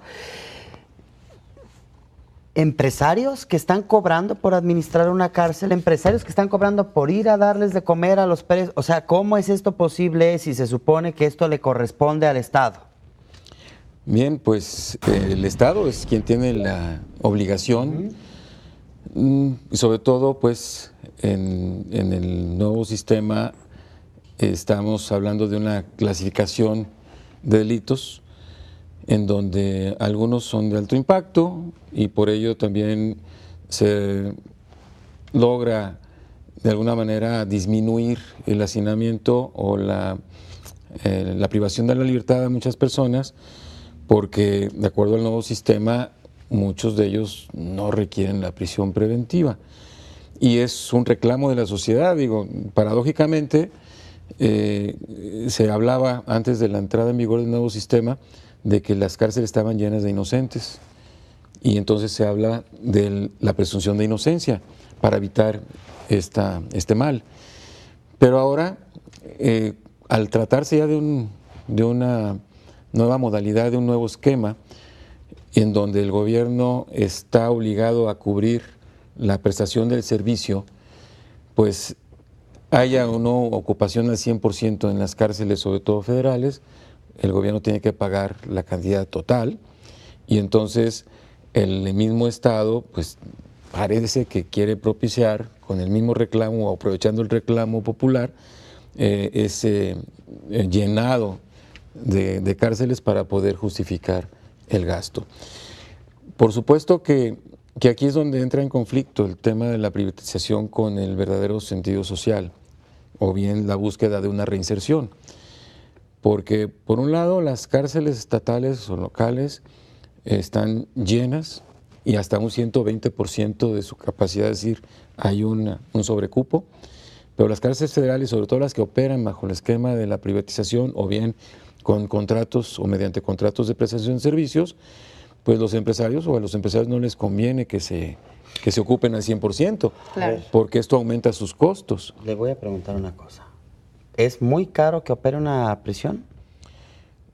S1: empresarios que están cobrando por administrar una cárcel, empresarios que están cobrando por ir a darles de comer a los presos, o sea, ¿cómo es esto posible si se supone que esto le corresponde al Estado?
S4: Bien, pues el Estado es quien tiene la obligación, y sobre todo pues en el nuevo sistema estamos hablando de una clasificación de delitos en donde algunos son de alto impacto y por ello también se logra de alguna manera disminuir el hacinamiento o la privación de la libertad de muchas personas, porque de acuerdo al nuevo sistema muchos de ellos no requieren la prisión preventiva. Y es un reclamo de la sociedad, digo, paradójicamente se hablaba antes de la entrada en vigor del nuevo sistema de que las cárceles estaban llenas de inocentes y entonces se habla de la presunción de inocencia para evitar este mal. Pero ahora, al tratarse ya de una nueva modalidad, de un nuevo esquema, en donde el gobierno está obligado a cubrir la prestación del servicio, pues haya o no ocupación al 100% en las cárceles, sobre todo federales, el gobierno tiene que pagar la cantidad total y entonces el mismo Estado pues parece que quiere propiciar con el mismo reclamo o aprovechando el reclamo popular ese llenado de cárceles para poder justificar el gasto. Por supuesto que aquí es donde entra en conflicto el tema de la privatización con el verdadero sentido social o bien la búsqueda de una reinserción. Porque por un lado las cárceles estatales o locales están llenas y hasta un 120% de su capacidad, es decir, hay un sobrecupo, pero las cárceles federales, sobre todo las que operan bajo el esquema de la privatización o bien con contratos o mediante contratos de prestación de servicios, pues los empresarios o a los empresarios no les conviene que se ocupen al 100%,
S2: Claro.
S4: porque esto aumenta sus costos.
S1: Le voy a preguntar una cosa. ¿Es muy caro que opere una prisión?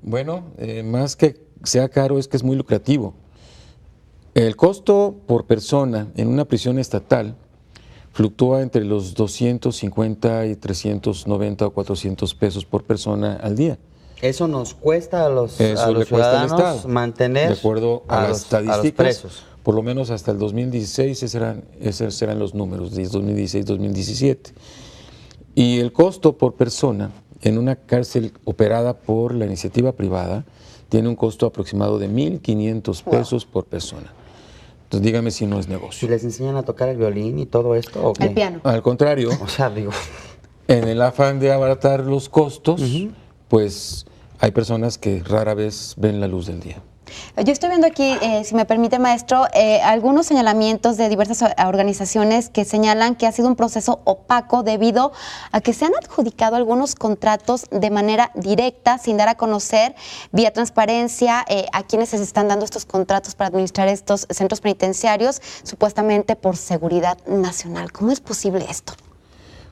S4: Bueno, más que sea caro es que es muy lucrativo. El costo por persona en una prisión estatal fluctúa entre los 250 y 390 o 400 pesos por persona al día.
S1: Eso nos cuesta a los
S4: Eso le cuesta al
S1: ciudadanos
S4: Estado,
S1: mantener
S4: de acuerdo a las estadísticas,
S1: a los presos.
S4: por lo menos hasta el 2016, esos eran los números, de 2016-2017. Y el costo por persona en una cárcel operada por la iniciativa privada tiene un costo aproximado de 1,500 pesos por persona. Entonces dígame si no es negocio.
S1: ¿Si les enseñan a tocar el violín y todo esto o qué?
S2: El piano.
S4: Al contrario,
S1: O sea, digo...
S4: en el afán de abaratar los costos, pues hay personas que rara vez ven la luz del día.
S2: Yo estoy viendo aquí, si me permite, maestro, algunos señalamientos de diversas organizaciones que señalan que ha sido un proceso opaco debido a que se han adjudicado algunos contratos de manera directa, sin dar a conocer, vía transparencia, a quienes se están dando estos contratos para administrar estos centros penitenciarios, supuestamente por seguridad nacional. ¿Cómo es posible esto?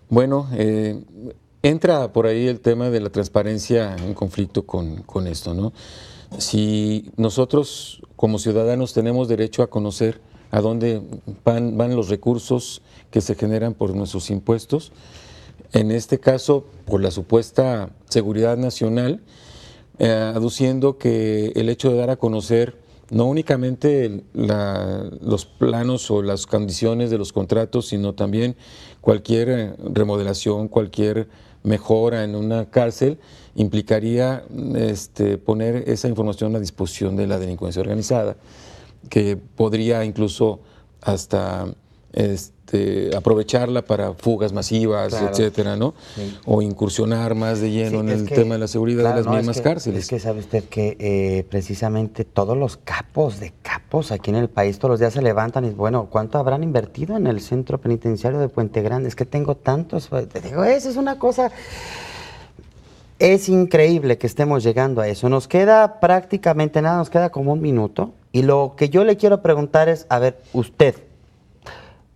S4: Bueno, entra por ahí el tema de la transparencia en conflicto con esto, ¿no? Si nosotros como ciudadanos tenemos derecho a conocer a dónde van los recursos que se generan por nuestros impuestos, en este caso por la supuesta seguridad nacional, aduciendo que el hecho de dar a conocer no únicamente los planos o las condiciones de los contratos, sino también cualquier remodelación, cualquier mejora en una cárcel, implicaría poner esa información a disposición de la delincuencia organizada, que podría incluso hasta aprovecharla para fugas masivas,
S1: Claro.
S4: etcétera, ¿no?
S1: Sí.
S4: O incursionar más de lleno en el tema de la seguridad
S1: claro,
S4: de las mismas
S1: es que,
S4: cárceles.
S1: Es que sabe usted que precisamente todos los capos de capos pues aquí en el país todos los días se levantan y bueno, ¿cuánto habrán invertido en el centro penitenciario de Puente Grande? Es que tengo tantos, te digo, eso es una cosa, es increíble que estemos llegando a eso. Nos queda prácticamente nada, nos queda como 1 minuto y lo que yo le quiero preguntar es, a ver, ¿usted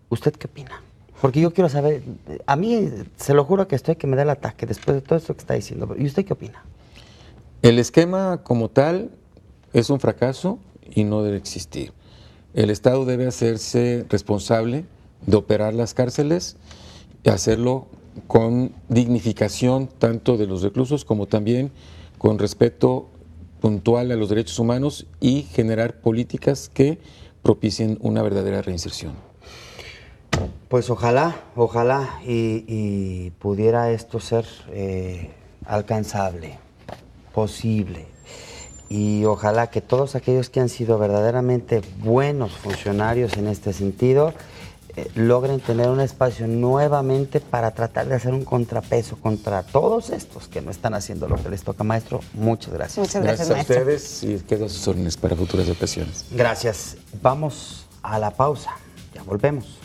S1: qué opina? Porque yo quiero saber, a mí se lo juro que estoy que me da el ataque después de todo esto que está diciendo. ¿Y usted qué opina?
S4: El esquema como tal es un fracaso y no debe existir. El Estado debe hacerse responsable de operar las cárceles y hacerlo con dignificación tanto de los reclusos como también con respeto puntual a los derechos humanos y generar políticas que propicien una verdadera reinserción.
S1: Pues ojalá y pudiera esto ser alcanzable, posible, y ojalá que todos aquellos que han sido verdaderamente buenos funcionarios en este sentido logren tener un espacio nuevamente para tratar de hacer un contrapeso contra todos estos que no están haciendo lo que les toca. Maestro, muchas gracias.
S2: Muchas gracias,
S4: a
S2: maestro.
S4: ustedes y quedo a sus órdenes para futuras ocasiones.
S1: Gracias. Vamos a la pausa. Ya volvemos.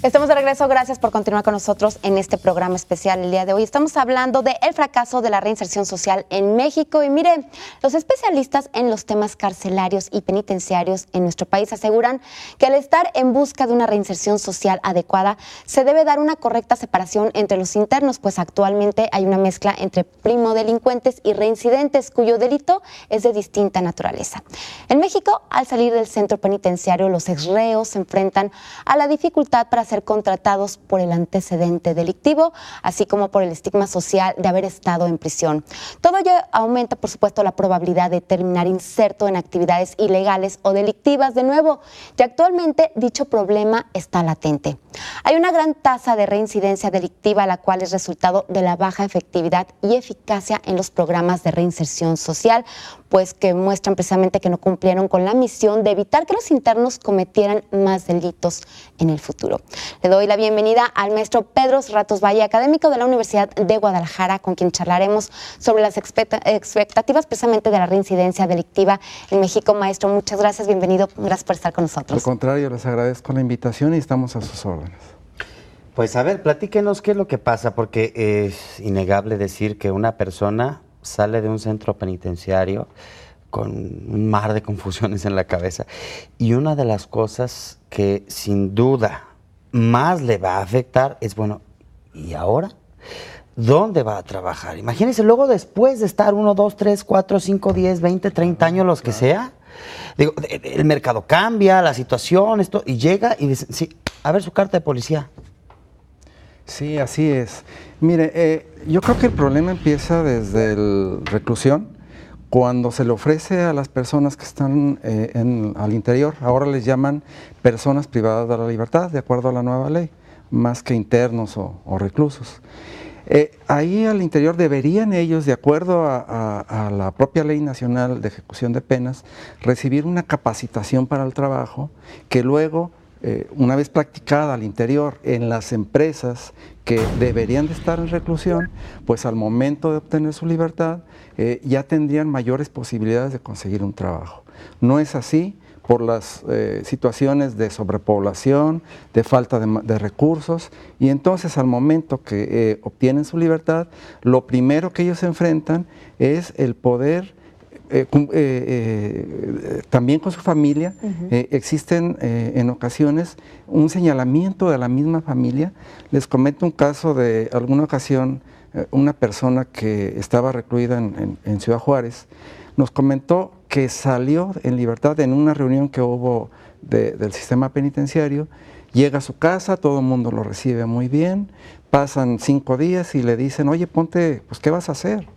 S2: Estamos de regreso, gracias por continuar con nosotros en este programa especial el día de hoy. Estamos hablando del fracaso de la reinserción social en México y mire, los especialistas en los temas carcelarios y penitenciarios en nuestro país aseguran que al estar en busca de una reinserción social adecuada se debe dar una correcta separación entre los internos, pues actualmente hay una mezcla entre primodelincuentes y reincidentes cuyo delito es de distinta naturaleza. En México, al salir del centro penitenciario, los exreos se enfrentan a la dificultad para ser contratados por el antecedente delictivo, así como por el estigma social de haber estado en prisión. Todo ello aumenta, por supuesto, la probabilidad de terminar inserto en actividades ilegales o delictivas de nuevo, y actualmente dicho problema está latente. Hay una gran tasa de reincidencia delictiva, la cual es resultado de la baja efectividad y eficacia en los programas de reinserción social, pues que muestran precisamente que no cumplieron con la misión de evitar que los internos cometieran más delitos en el futuro. Le doy la bienvenida al maestro Pedro Ratos Valle, académico de la Universidad de Guadalajara, con quien charlaremos sobre las expectativas precisamente de la reincidencia delictiva en México. Maestro, muchas gracias, bienvenido, gracias por estar con nosotros.
S5: Al contrario, les agradezco la invitación y estamos a sus órdenes.
S1: Pues a ver, platíquenos qué es lo que pasa, porque es innegable decir que una persona sale de un centro penitenciario con un mar de confusiones en la cabeza y una de las cosas que sin duda más le va a afectar es, bueno, ¿y ahora? ¿Dónde va a trabajar? Imagínense luego después de estar 1, 2, 3, 4, 5, 10, 20, 30 años, los que sea. Digo, el mercado cambia, la situación, esto, y llega y dice, sí, a ver su carta de policía.
S5: Sí, así es. Mire, yo creo que el problema empieza desde la reclusión, cuando se le ofrece a las personas que están al interior, ahora les llaman personas privadas de la libertad, de acuerdo a la nueva ley, más que internos o reclusos. Ahí al interior deberían ellos, de acuerdo a la propia Ley Nacional de Ejecución de Penas, recibir una capacitación para el trabajo que luego, una vez practicada al interior en las empresas que deberían de estar en reclusión, pues al momento de obtener su libertad ya tendrían mayores posibilidades de conseguir un trabajo. No es así por las situaciones de sobrepoblación, de falta de recursos, y entonces al momento que obtienen su libertad, lo primero que ellos se enfrentan es el poder también con su familia. Existen en ocasiones un señalamiento de la misma familia. Les comento un caso de alguna ocasión, una persona que estaba recluida en Ciudad Juárez, nos comentó que salió en libertad en una reunión que hubo del sistema penitenciario, llega a su casa, todo el mundo lo recibe muy bien, pasan 5 días y le dicen, oye, ponte, pues, ¿qué vas a hacer?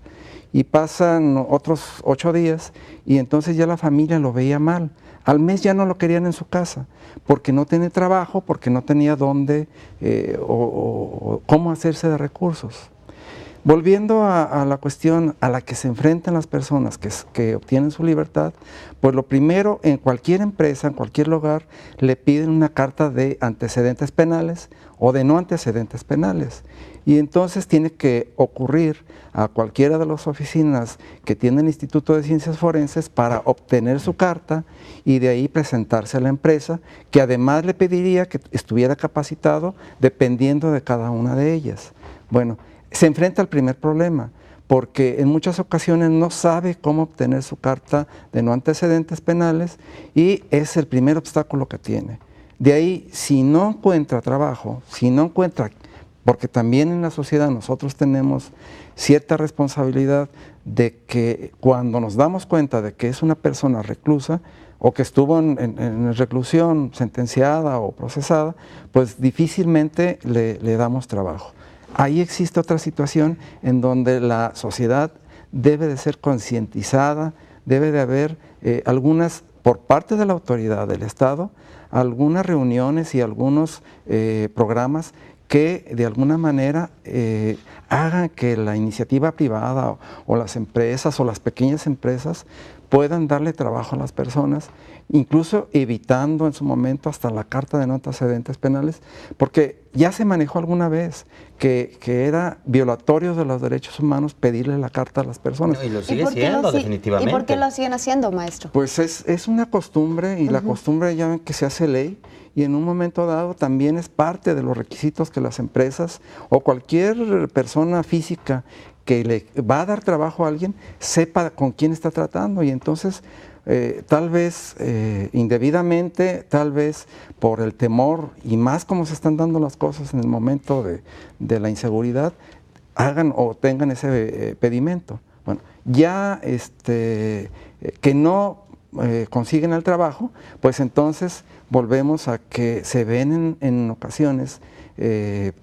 S5: Y pasan otros 8 días y entonces ya la familia lo veía mal. Al mes ya no lo querían en su casa, porque no tiene trabajo, porque no tenía dónde o cómo hacerse de recursos. Volviendo a la cuestión a la que se enfrentan las personas que obtienen su libertad, pues lo primero, en cualquier empresa, en cualquier lugar, le piden una carta de antecedentes penales o de no antecedentes penales. Y entonces tiene que ocurrir a cualquiera de las oficinas que tiene el Instituto de Ciencias Forenses para obtener su carta y de ahí presentarse a la empresa, que además le pediría que estuviera capacitado dependiendo de cada una de ellas. Bueno, se enfrenta al primer problema, porque en muchas ocasiones no sabe cómo obtener su carta de no antecedentes penales y es el primer obstáculo que tiene. De ahí, si no encuentra trabajo, si no encuentra, porque también en la sociedad nosotros tenemos cierta responsabilidad de que cuando nos damos cuenta de que es una persona reclusa o que estuvo en reclusión sentenciada o procesada, pues difícilmente le damos trabajo. Ahí existe otra situación en donde la sociedad debe de ser concientizada, debe de haber algunas, por parte de la autoridad del Estado, algunas reuniones y algunos programas que de alguna manera hagan que la iniciativa privada o las empresas o las pequeñas empresas puedan darle trabajo a las personas, incluso evitando en su momento hasta la carta de no antecedentes penales, porque ya se manejó alguna vez que era violatorio de los derechos humanos pedirle la carta a las personas.
S1: No, y lo sigue siendo, definitivamente.
S2: ¿Y por qué lo siguen haciendo, maestro?
S5: Pues es una costumbre y la costumbre ya ven que se hace ley y en un momento dado también es parte de los requisitos que las empresas o cualquier persona física que le va a dar trabajo a alguien sepa con quién está tratando y entonces tal vez indebidamente, tal vez por el temor y más como se están dando las cosas en el momento de la inseguridad, hagan o tengan ese pedimento. Bueno, ya que no consiguen el trabajo, pues entonces volvemos a que se ven en ocasiones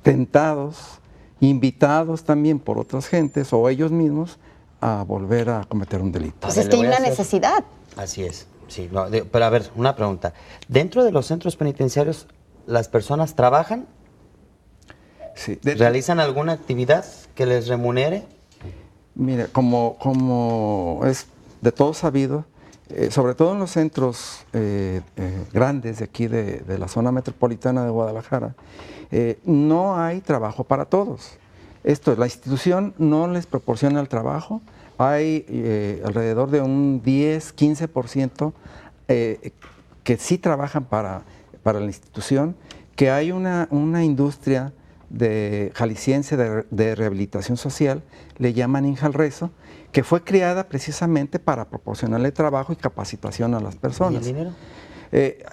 S5: tentados, invitados también por otras gentes o ellos mismos a volver a cometer un delito.
S2: Pues es que hay una necesidad.
S1: Así es, sí. No, pero a ver, una pregunta. ¿Dentro de los centros penitenciarios las personas trabajan?
S5: Sí.
S1: ¿Realizan alguna actividad que les remunere?
S5: Mire, como es de todo sabido, sobre todo en los centros grandes de aquí de la zona metropolitana de Guadalajara, no hay trabajo para todos. Esto es, la institución no les proporciona el trabajo. Hay alrededor de un 10-15% que sí trabajan para la institución, que hay una industria jalisciense de rehabilitación social, le llaman Injalreso, que fue creada precisamente para proporcionarle trabajo y capacitación a las personas.
S1: ¿Y el dinero?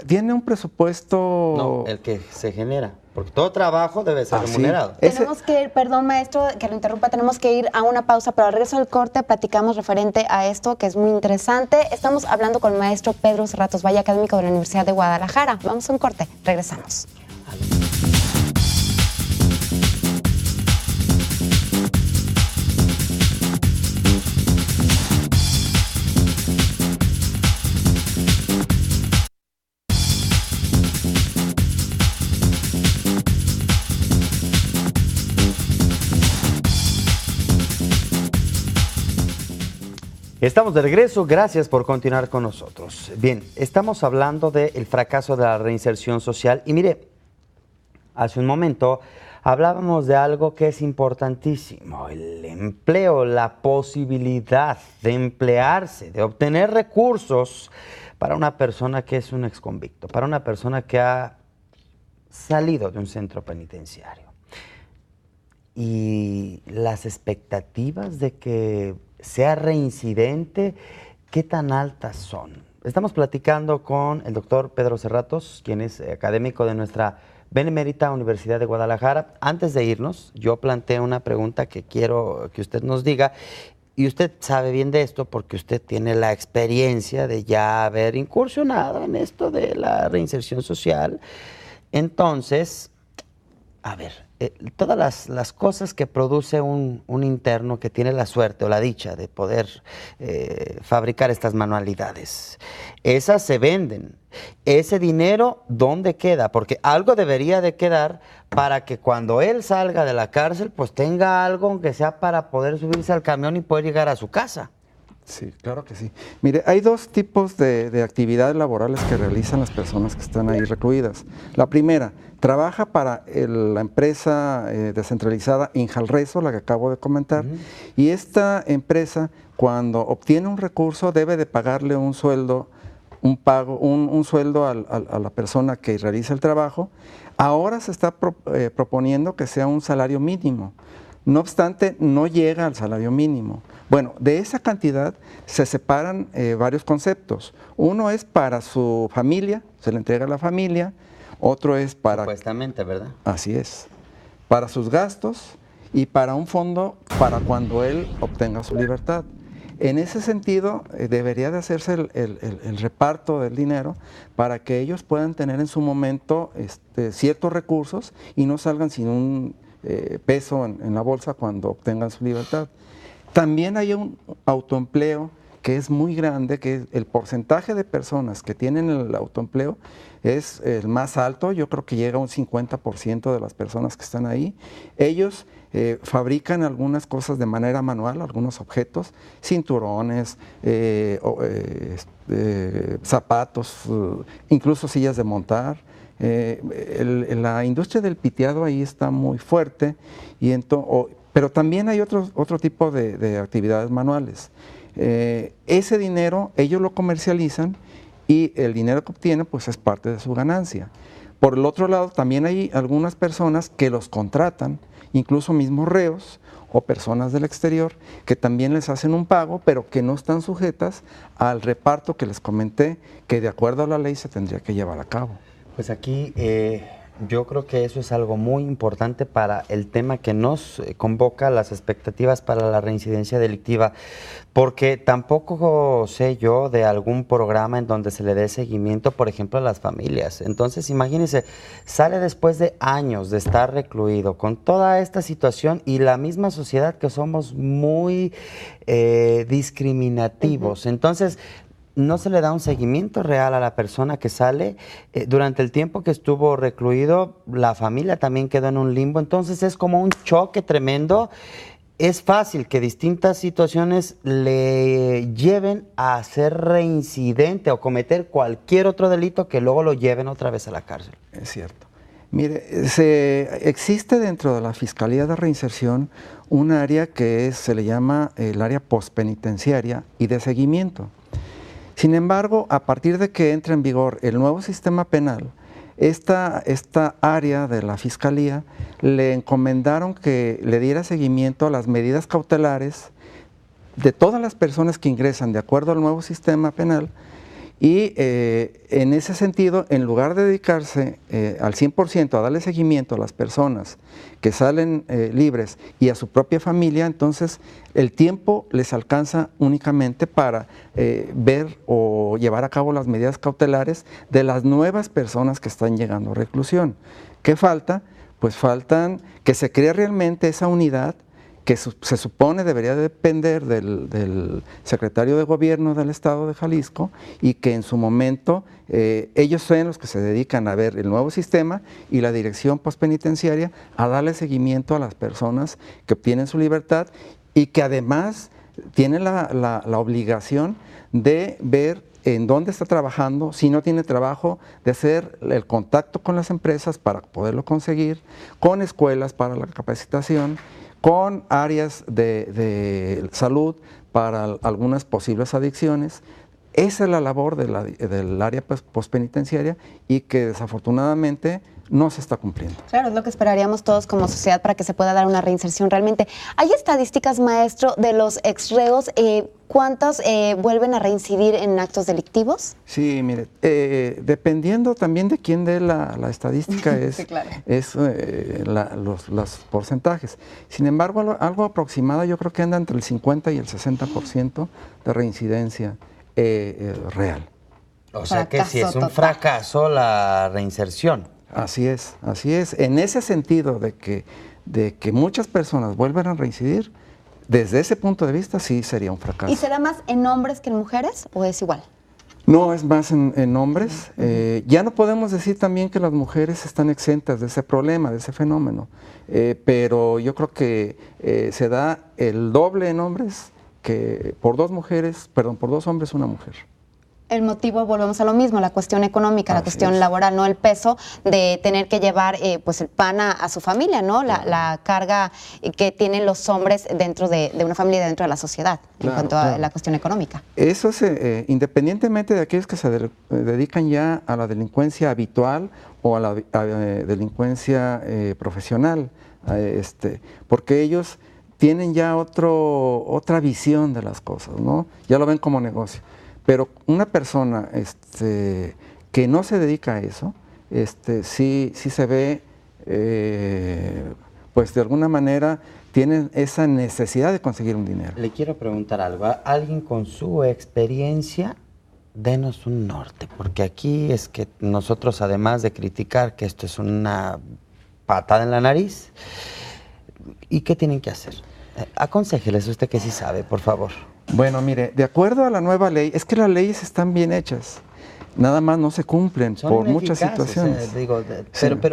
S5: Tiene un presupuesto...
S1: No, el que se genera, porque todo trabajo debe ser remunerado.
S2: Tenemos que ir, perdón maestro, que lo interrumpa, tenemos que ir a una pausa, pero al regreso del corte platicamos referente a esto, que es muy interesante. Estamos hablando con el maestro Pedro Cerratos Valle, académico de la Universidad de Guadalajara. Vamos a un corte, regresamos.
S1: Estamos de regreso, gracias por continuar con nosotros. Bien, estamos hablando del fracaso de la reinserción social y mire, hace un momento hablábamos de algo que es importantísimo, el empleo, la posibilidad de emplearse, de obtener recursos para una persona que es un exconvicto, para una persona que ha salido de un centro penitenciario. Y las expectativas de que sea reincidente, ¿qué tan altas son? Estamos platicando con el doctor Pedro Cerratos, quien es académico de nuestra Benemérita Universidad de Guadalajara. Antes de irnos, yo planteé una pregunta que quiero que usted nos diga, y usted sabe bien de esto porque usted tiene la experiencia de ya haber incursionado en esto de la reinserción social. Entonces, a ver, todas las cosas que produce un interno que tiene la suerte o la dicha de poder fabricar estas manualidades, esas se venden. Ese dinero, ¿dónde queda? Porque algo debería de quedar para que cuando él salga de la cárcel, pues tenga algo, aunque sea para poder subirse al camión y poder llegar a su casa.
S5: Sí, claro que sí. Mire, hay dos tipos de actividades laborales que realizan las personas que están ahí recluidas. La primera, trabaja para la empresa descentralizada Injalreso, la que acabo de comentar, y esta empresa, cuando obtiene un recurso, debe de pagarle un sueldo, un sueldo a la persona que realiza el trabajo. Ahora se está proponiendo que sea un salario mínimo. No obstante, no llega al salario mínimo. Bueno, de esa cantidad se separan varios conceptos. Uno es para su familia, se le entrega a la familia. Otro es para...
S1: Supuestamente, ¿verdad?
S5: Así es. Para sus gastos y para un fondo para cuando él obtenga su libertad. En ese sentido, debería de hacerse el reparto del dinero para que ellos puedan tener en su momento ciertos recursos y no salgan sin un peso en la bolsa cuando obtengan su libertad. También hay un autoempleo que es muy grande, que el porcentaje de personas que tienen el autoempleo es el más alto. Yo creo que llega a un 50% de las personas que están ahí. Ellos fabrican algunas cosas de manera manual, algunos objetos, cinturones, zapatos, incluso sillas de montar. La industria del piteado ahí está muy fuerte, pero también hay otro tipo de actividades manuales. Ese dinero ellos lo comercializan y el dinero que obtienen pues es parte de su ganancia. Por el otro lado, también hay algunas personas que los contratan, incluso mismos reos o personas del exterior, que también les hacen un pago, pero que no están sujetas al reparto que les comenté, que de acuerdo a la ley se tendría que llevar a cabo.
S1: Pues aquí yo creo que eso es algo muy importante para el tema que nos convoca, las expectativas para la reincidencia delictiva, porque tampoco sé yo de algún programa en donde se le dé seguimiento, por ejemplo, a las familias. Entonces, imagínense, sale después de años de estar recluido con toda esta situación y la misma sociedad que somos muy discriminativos. Entonces, no se le da un seguimiento real a la persona que sale. Durante el tiempo que estuvo recluido, la familia también quedó en un limbo. Entonces es como un choque tremendo. Es fácil que distintas situaciones le lleven a ser reincidente o cometer cualquier otro delito que luego lo lleven otra vez a la cárcel.
S5: Es cierto. Mire, existe dentro de la Fiscalía de Reinserción un área que se le llama el área postpenitenciaria y de seguimiento. Sin embargo, a partir de que entra en vigor el nuevo sistema penal, esta área de la Fiscalía le encomendaron que le diera seguimiento a las medidas cautelares de todas las personas que ingresan de acuerdo al nuevo sistema penal y en ese sentido, en lugar de dedicarse al 100% a darle seguimiento a las personas que salen libres y a su propia familia, entonces el tiempo les alcanza únicamente para ver o llevar a cabo las medidas cautelares de las nuevas personas que están llegando a reclusión. ¿Qué falta? Pues faltan que se cree realmente esa unidad que se supone debería depender del secretario de Gobierno del Estado de Jalisco y que en su momento ellos son los que se dedican a ver el nuevo sistema y la dirección postpenitenciaria a darle seguimiento a las personas que obtienen su libertad y que además tienen la obligación de ver en dónde está trabajando, si no tiene trabajo, de hacer el contacto con las empresas para poderlo conseguir, con escuelas para la capacitación, con áreas de salud para algunas posibles adicciones. Esa es la labor del área postpenitenciaria y que desafortunadamente no se está cumpliendo.
S2: Claro, es lo que esperaríamos todos como sociedad para que se pueda dar una reinserción realmente. ¿Hay estadísticas, maestro, de los exreos? ¿Cuántos vuelven a reincidir en actos delictivos?
S5: Sí, mire, dependiendo también de quién dé la estadística
S2: sí, claro.
S5: Los porcentajes. Sin embargo, algo aproximado yo creo que anda entre el 50 y el 60% de reincidencia real.
S1: O sea que sí es un fracaso la reinserción.
S5: Así es, así es. En ese sentido de que muchas personas vuelvan a reincidir, desde ese punto de vista sí sería un fracaso.
S2: ¿Y será más en hombres que en mujeres o es igual?
S5: No, es más en hombres. Ya no podemos decir también que las mujeres están exentas de ese problema, de ese fenómeno, pero yo creo que se da el doble en hombres que por dos hombres, una mujer.
S2: El motivo, volvemos a lo mismo, la cuestión económica, la cuestión laboral, no el peso de tener que llevar pues el pan a su familia, ¿no? La carga que tienen los hombres dentro de una familia y dentro de la sociedad, en cuanto a la cuestión económica.
S5: Eso es independientemente de aquellos que se dedican ya a la delincuencia habitual o a la delincuencia profesional, porque ellos tienen ya otra visión de las cosas, ¿no? Ya lo ven como negocio. Pero una persona que no se dedica a eso, sí se ve, pues de alguna manera tienen esa necesidad de conseguir un dinero.
S1: Le quiero preguntar algo. Alguien con su experiencia, denos un norte, porque aquí es que nosotros, además de criticar que esto es una patada en la nariz, ¿y qué tienen que hacer? Aconséjeles usted que sí sabe, por favor.
S5: Bueno, mire, de acuerdo a la nueva ley, es que las leyes están bien hechas, nada más no se cumplen por muchas situaciones.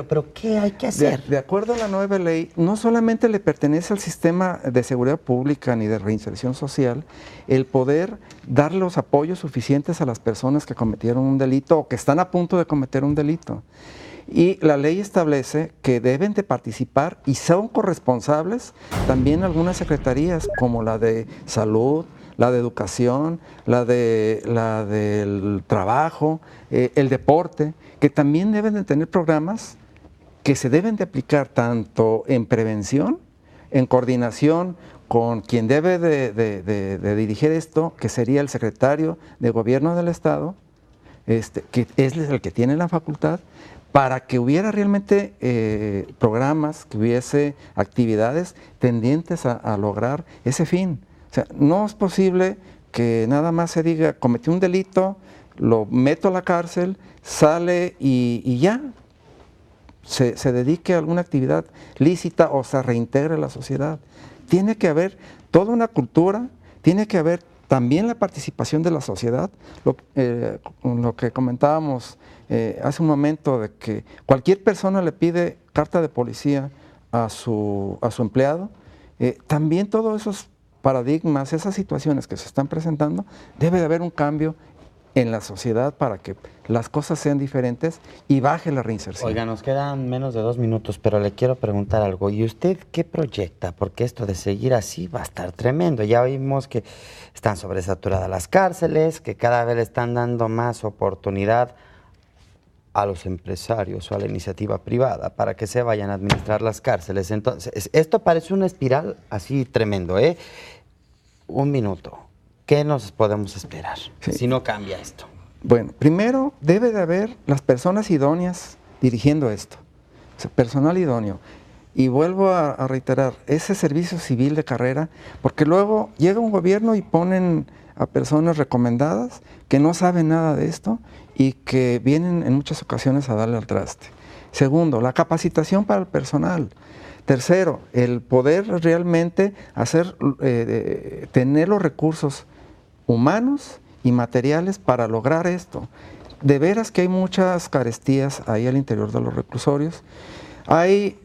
S1: Pero ¿qué hay que hacer?
S5: De acuerdo a la nueva ley, no solamente le pertenece al sistema de seguridad pública ni de reinserción social el poder dar los apoyos suficientes a las personas que cometieron un delito o que están a punto de cometer un delito. Y la ley establece que deben de participar y son corresponsables también algunas secretarías como la de salud, la de educación, la del trabajo, el deporte, que también deben de tener programas que se deben de aplicar tanto en prevención, en coordinación con quien debe de dirigir esto, que sería el secretario de Gobierno del Estado, que es el que tiene la facultad, para que hubiera realmente programas, que hubiese actividades tendientes a lograr ese fin. O sea, no es posible que nada más se diga, cometí un delito, lo meto a la cárcel, sale y ya se dedique a alguna actividad lícita o se reintegre a la sociedad. Tiene que haber toda una cultura, tiene que haber también la participación de la sociedad, lo que comentábamos hace un momento, de que cualquier persona le pide carta de policía a su empleado, también todos esos paradigmas, esas situaciones que se están presentando, debe de haber un cambio en la sociedad para que las cosas sean diferentes y baje la reinserción.
S1: Oiga, nos quedan menos de 2 minutos, pero le quiero preguntar algo. ¿Y usted qué proyecta? Porque esto de seguir así va a estar tremendo. Ya vimos que están sobresaturadas las cárceles, que cada vez le están dando más oportunidad a los empresarios o a la iniciativa privada para que se vayan a administrar las cárceles. Entonces, esto parece una espiral así tremendo, ¿eh? 1 minuto. ¿Qué nos podemos esperar si no cambia esto?
S5: Bueno, primero debe de haber las personas idóneas dirigiendo esto, o sea, personal idóneo. Y vuelvo a reiterar, ese servicio civil de carrera, porque luego llega un gobierno y ponen a personas recomendadas que no saben nada de esto y que vienen en muchas ocasiones a darle al traste. Segundo, la capacitación para el personal. Tercero, el poder realmente tener los recursos humanos y materiales para lograr esto. De veras que hay muchas carestías ahí al interior de los reclusorios. Hay,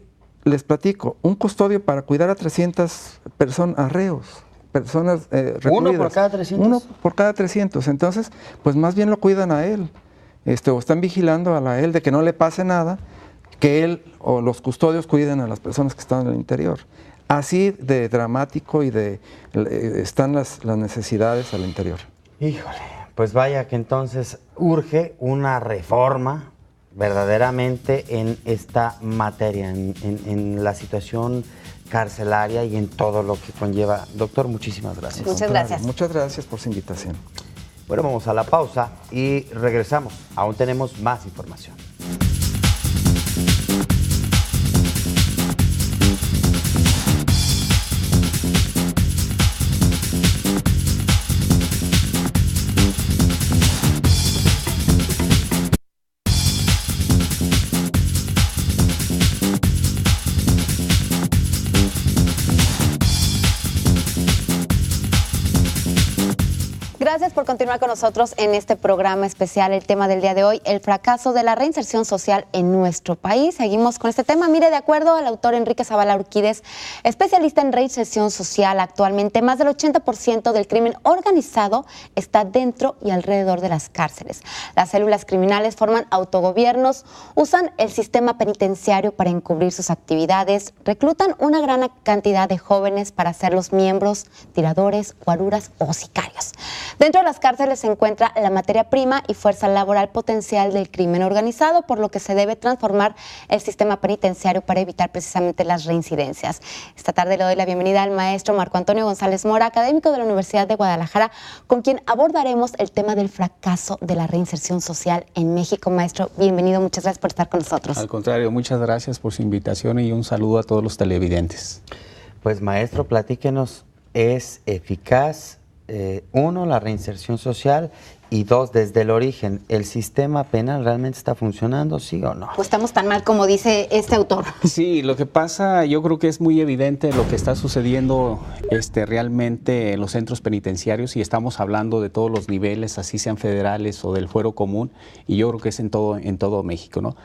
S5: les platico, un custodio para cuidar a 300 reos, personas recluidas.
S1: ¿Uno por cada 300?
S5: Uno por cada 300. Entonces, pues más bien lo cuidan a él. O están vigilando a él de que no le pase nada, que él o los custodios cuiden a las personas que están en el interior. Así de dramático y están las necesidades al interior.
S1: Híjole, pues vaya que entonces urge una reforma verdaderamente en esta materia, en la situación carcelaria y en todo lo que conlleva. Doctor, muchísimas gracias.
S2: Muchas gracias.
S5: Muchas gracias por su invitación.
S1: Bueno, vamos a la pausa y regresamos. Aún tenemos más información.
S2: Gracias por continuar con nosotros en este programa especial. El tema del día de hoy, el fracaso de la reinserción social en nuestro país. Seguimos con este tema. Mire, de acuerdo al autor Enrique Zavala Urquídez, especialista en reinserción social, actualmente más del 80% del crimen organizado está dentro y alrededor de las cárceles. Las células criminales forman autogobiernos, usan el sistema penitenciario para encubrir sus actividades, reclutan una gran cantidad de jóvenes para ser los miembros, tiradores, guaruras o sicarios. Dentro de las cárceles se encuentra la materia prima y fuerza laboral potencial del crimen organizado, por lo que se debe transformar el sistema penitenciario para evitar precisamente las reincidencias. Esta tarde le doy la bienvenida al maestro Marco Antonio González Mora, académico de la Universidad de Guadalajara, con quien abordaremos el tema del fracaso de la reinserción social en México. Maestro, bienvenido, muchas gracias por estar con nosotros.
S6: Al contrario, muchas gracias por su invitación y un saludo a todos los televidentes.
S1: Pues maestro, platíquenos, ¿es eficaz? Uno, la reinserción social, y dos, desde el origen, ¿el sistema penal realmente está funcionando, sí o no?
S2: Pues estamos tan mal como dice este autor.
S6: Sí, lo que pasa, yo creo que es muy evidente lo que está sucediendo realmente en los centros penitenciarios, y estamos hablando de todos los niveles, así sean federales o del fuero común, y yo creo que es en todo México, ¿no?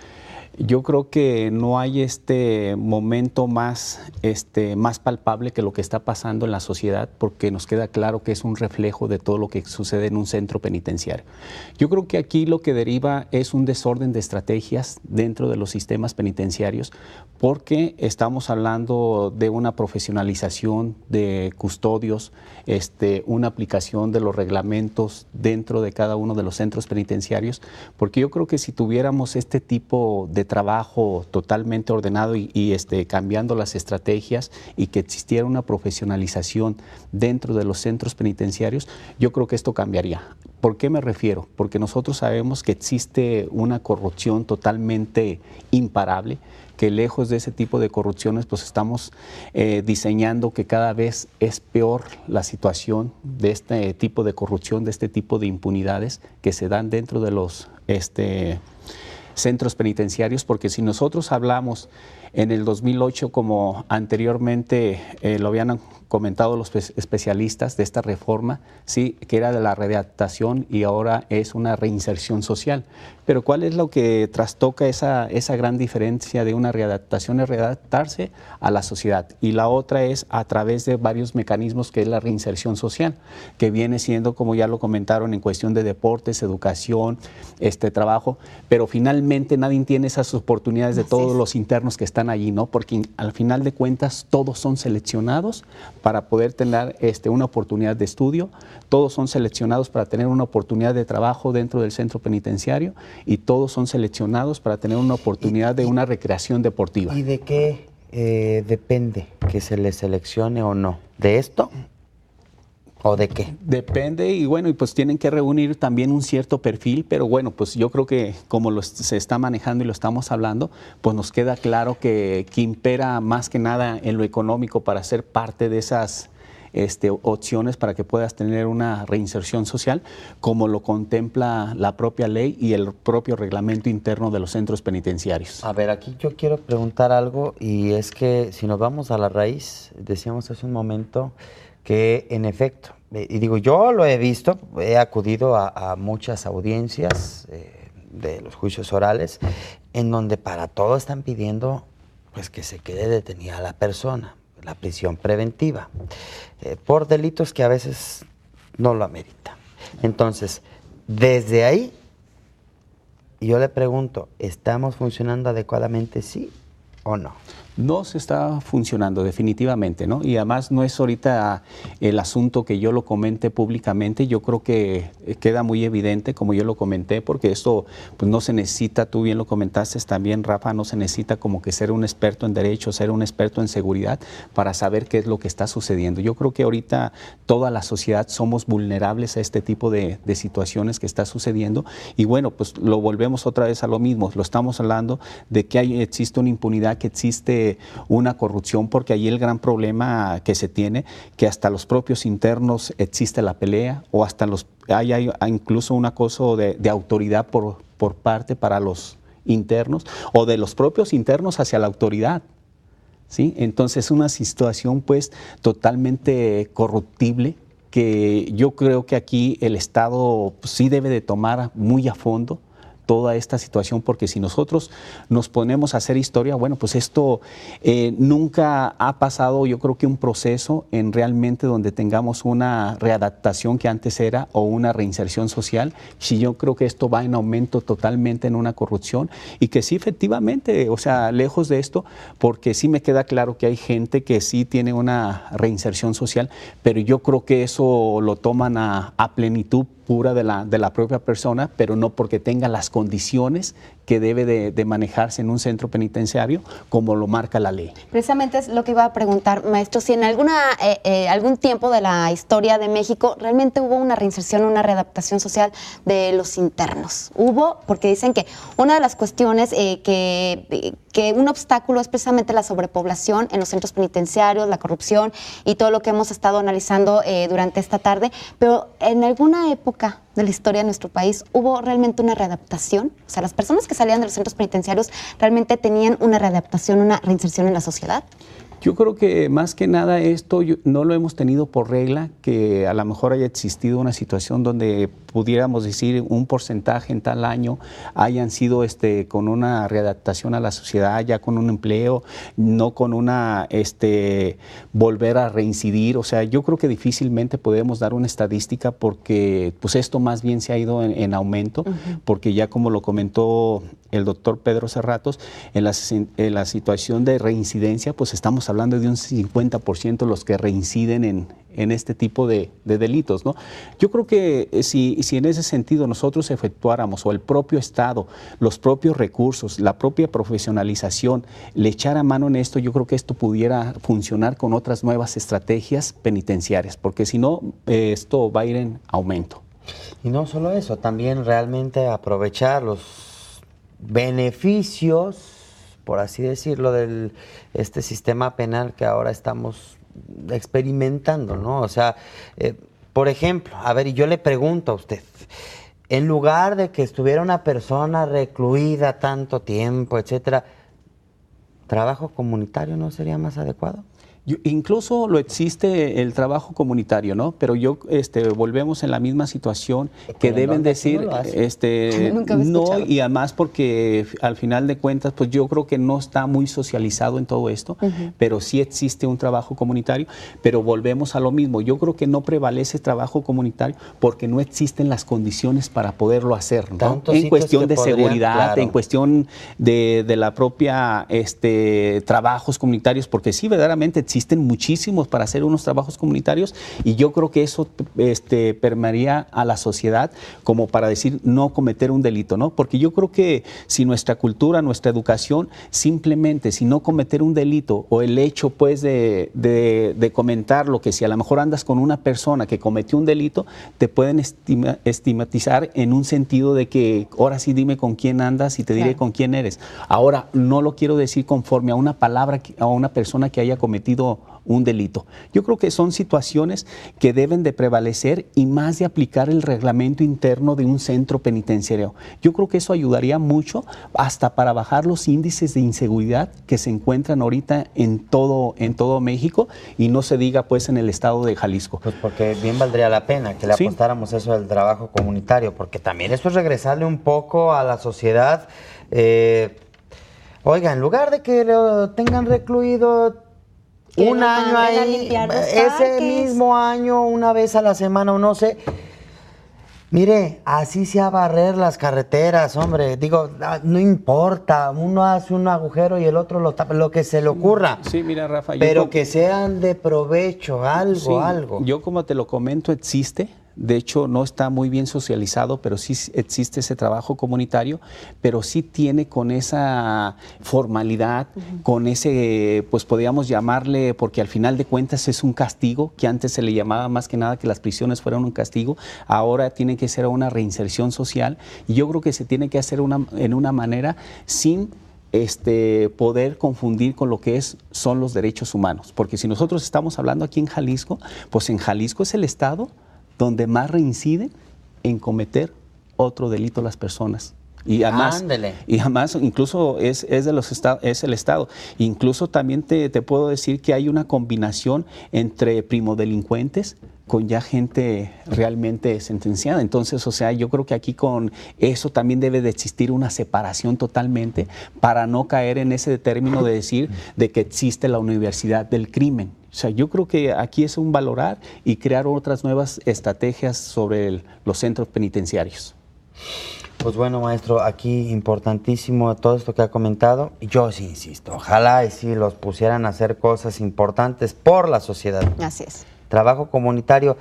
S6: Yo creo que no hay momento más palpable que lo que está pasando en la sociedad, porque nos queda claro que es un reflejo de todo lo que sucede en un centro penitenciario. Yo creo que aquí lo que deriva es un desorden de estrategias dentro de los sistemas penitenciarios, porque estamos hablando de una profesionalización de custodios, una aplicación de los reglamentos dentro de cada uno de los centros penitenciarios, porque yo creo que si tuviéramos este tipo de trabajo totalmente ordenado y cambiando las estrategias, y que existiera una profesionalización dentro de los centros penitenciarios, yo creo que esto cambiaría. ¿Por qué me refiero? Porque nosotros sabemos que existe una corrupción totalmente imparable, que lejos de ese tipo de corrupciones, pues estamos diseñando que cada vez es peor la situación de este tipo de corrupción, de este tipo de impunidades que se dan dentro de los centros penitenciarios, porque si nosotros hablamos en el 2008, como anteriormente lo habían comentado los especialistas de esta reforma, sí, que era de la readaptación y ahora es una reinserción social. Pero ¿cuál es lo que trastoca esa gran diferencia de una readaptación? Es readaptarse a la sociedad, y la otra es a través de varios mecanismos, que es la reinserción social, que viene siendo, como ya lo comentaron, en cuestión de deportes, educación, trabajo, pero finalmente nadie tiene esas oportunidades de todos los internos que están allí, ¿no? Porque al final de cuentas todos son seleccionados para poder tener una oportunidad de estudio, todos son seleccionados para tener una oportunidad de trabajo dentro del centro penitenciario, y todos son seleccionados para tener una oportunidad de una recreación deportiva.
S1: ¿Y de qué depende que se les seleccione o no? ¿De esto? ¿O de qué?
S6: Depende, y bueno, y pues tienen que reunir también un cierto perfil, pero bueno, pues yo creo que como se está manejando y lo estamos hablando, pues nos queda claro que impera más que nada en lo económico para ser parte de esas opciones para que puedas tener una reinserción social, como lo contempla la propia ley y el propio reglamento interno de los centros penitenciarios.
S1: A ver, aquí yo quiero preguntar algo, y es que si nos vamos a la raíz, decíamos hace un momento que en efecto, y digo, yo lo he visto, he acudido a muchas audiencias de los juicios orales, en donde para todo están pidiendo pues que se quede detenida la persona, la prisión preventiva, por delitos que a veces no lo ameritan. Entonces, desde ahí, yo le pregunto, ¿estamos funcionando adecuadamente, sí o no?
S6: No se está funcionando definitivamente, ¿no? Y además no es ahorita el asunto que yo lo comente públicamente. Yo creo que queda muy evidente, como yo lo comenté, porque esto pues no se necesita, tú bien lo comentaste también, Rafa, no se necesita como que ser un experto en derecho, ser un experto en seguridad para saber qué es lo que está sucediendo. Yo creo que ahorita toda la sociedad somos vulnerables a este tipo de situaciones que está sucediendo, y bueno, pues lo volvemos otra vez a lo mismo. Lo estamos hablando de que existe una impunidad, que existe una corrupción, porque ahí el gran problema que se tiene, que hasta los propios internos existe la pelea, o hasta hay incluso un acoso de autoridad por parte para los internos, o de los propios internos hacia la autoridad, ¿sí? Entonces una situación pues totalmente corruptible, porque yo creo que aquí el Estado pues, sí debe de tomar muy a fondo toda esta situación, porque si nosotros nos ponemos a hacer historia, bueno, pues esto nunca ha pasado, yo creo que un proceso en realmente donde tengamos una readaptación que antes era o una reinserción social. Si yo creo que esto va en aumento totalmente en una corrupción y que sí efectivamente, o sea, lejos de esto, porque sí me queda claro que hay gente que sí tiene una reinserción social, pero yo creo que eso lo toman a plenitud pura de la propia persona, pero no porque tenga las condiciones que debe de manejarse en un centro penitenciario como lo marca la ley.
S2: Precisamente es lo que iba a preguntar, maestro, si en algún tiempo de la historia de México realmente hubo una reinserción, una readaptación social de los internos. Hubo, porque dicen que una de las cuestiones que un obstáculo es precisamente la sobrepoblación en los centros penitenciarios, la corrupción y todo lo que hemos estado analizando durante esta tarde, pero en alguna época de la historia de nuestro país, ¿hubo realmente una readaptación? O sea, ¿las personas que salían de los centros penitenciarios realmente tenían una readaptación, una reinserción en la sociedad?
S6: Yo creo que más que nada esto no lo hemos tenido por regla, que a lo mejor haya existido una situación donde pudiéramos decir un porcentaje en tal año hayan sido con una readaptación a la sociedad, ya con un empleo, no con una volver a reincidir. O sea, yo creo que difícilmente podemos dar una estadística porque pues esto más bien se ha ido en aumento, porque ya como lo comentó el doctor Pedro Cerratos, en la situación de reincidencia, pues estamos hablando de un 50% los que reinciden en este tipo de delitos, ¿no? Yo creo que si en ese sentido nosotros efectuáramos, o el propio Estado, los propios recursos, la propia profesionalización, le echara mano en esto, yo creo que esto pudiera funcionar con otras nuevas estrategias penitenciarias, porque si no, esto va a ir en aumento.
S1: Y no solo eso, también realmente aprovechar los beneficios, por así decirlo, del sistema penal que ahora estamos experimentando, ¿no? O sea, por ejemplo, a ver, y yo le pregunto a usted, en lugar de que estuviera una persona recluida tanto tiempo, etcétera, ¿trabajo comunitario no sería más adecuado?
S6: Incluso lo existe el trabajo comunitario, ¿no? Pero volvemos en la misma situación que deben decir, no, y además porque al final de cuentas, pues yo creo que no está muy socializado en todo esto, pero sí existe un trabajo comunitario, pero volvemos a lo mismo. Yo creo que no prevalece trabajo comunitario porque no existen las condiciones para poderlo hacer, ¿no? En cuestión de seguridad, claro, en cuestión de la propia trabajos comunitarios, porque sí, verdaderamente existen muchísimos para hacer unos trabajos comunitarios, y yo creo que eso permearía a la sociedad como para decir no cometer un delito, ¿no? Porque yo creo que si nuestra cultura, nuestra educación, simplemente si no cometer un delito, o el hecho pues de comentar lo que si a lo mejor andas con una persona que cometió un delito, te pueden estigmatizar en un sentido de que ahora sí dime con quién andas y te diré con quién eres. Ahora no lo quiero decir conforme a una palabra, a una persona que haya cometido un delito. Yo creo que son situaciones que deben de prevalecer, y más de aplicar el reglamento interno de un centro penitenciario. Yo creo que eso ayudaría mucho hasta para bajar los índices de inseguridad que se encuentran ahorita en todo México, y no se diga pues en el estado de Jalisco.
S1: Pues porque bien valdría la pena que le apostáramos eso del trabajo comunitario, porque también eso es regresarle un poco a la sociedad. Oiga, en lugar de que lo tengan recluido un año ahí, ese mismo año, una vez a la semana, o no sé. Mire, así sea barrer las carreteras, hombre. Digo, no importa, uno hace un agujero y el otro lo tapa, lo que se le ocurra.
S6: Sí, mira, Rafa.
S1: Pero que sean de provecho, algo.
S6: Yo, como te lo comento, existe. De hecho, no está muy bien socializado, pero sí existe ese trabajo comunitario, pero sí tiene con esa formalidad, con ese, pues podríamos llamarle, porque al final de cuentas es un castigo, que antes se le llamaba más que nada que las prisiones fueran un castigo, ahora tiene que ser una reinserción social, y yo creo que se tiene que hacer en una manera sin poder confundir con lo que son los derechos humanos, porque si nosotros estamos hablando aquí en Jalisco, pues en Jalisco es el estado donde más reinciden en cometer otro delito las personas. Y además incluso es el Estado. Incluso también te puedo decir que hay una combinación entre primodelincuentes con ya gente realmente sentenciada. Entonces, o sea, yo creo que aquí con eso también debe de existir una separación totalmente para no caer en ese término de decir de que existe la universidad del crimen. O sea, yo creo que aquí es un valorar y crear otras nuevas estrategias sobre los centros penitenciarios.
S1: Pues bueno, maestro, aquí importantísimo todo esto que ha comentado. Y yo sí insisto, ojalá y sí los pusieran a hacer cosas importantes por la sociedad.
S2: Así es.
S1: Trabajo comunitario,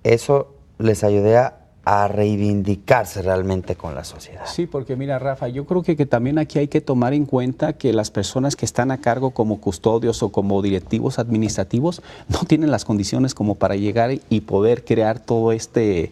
S1: eso les ayudaría a reivindicarse realmente con la sociedad.
S6: Sí, porque mira, Rafa, yo creo que también aquí hay que tomar en cuenta que las personas que están a cargo como custodios o como directivos administrativos no tienen las condiciones como para llegar y poder crear todo este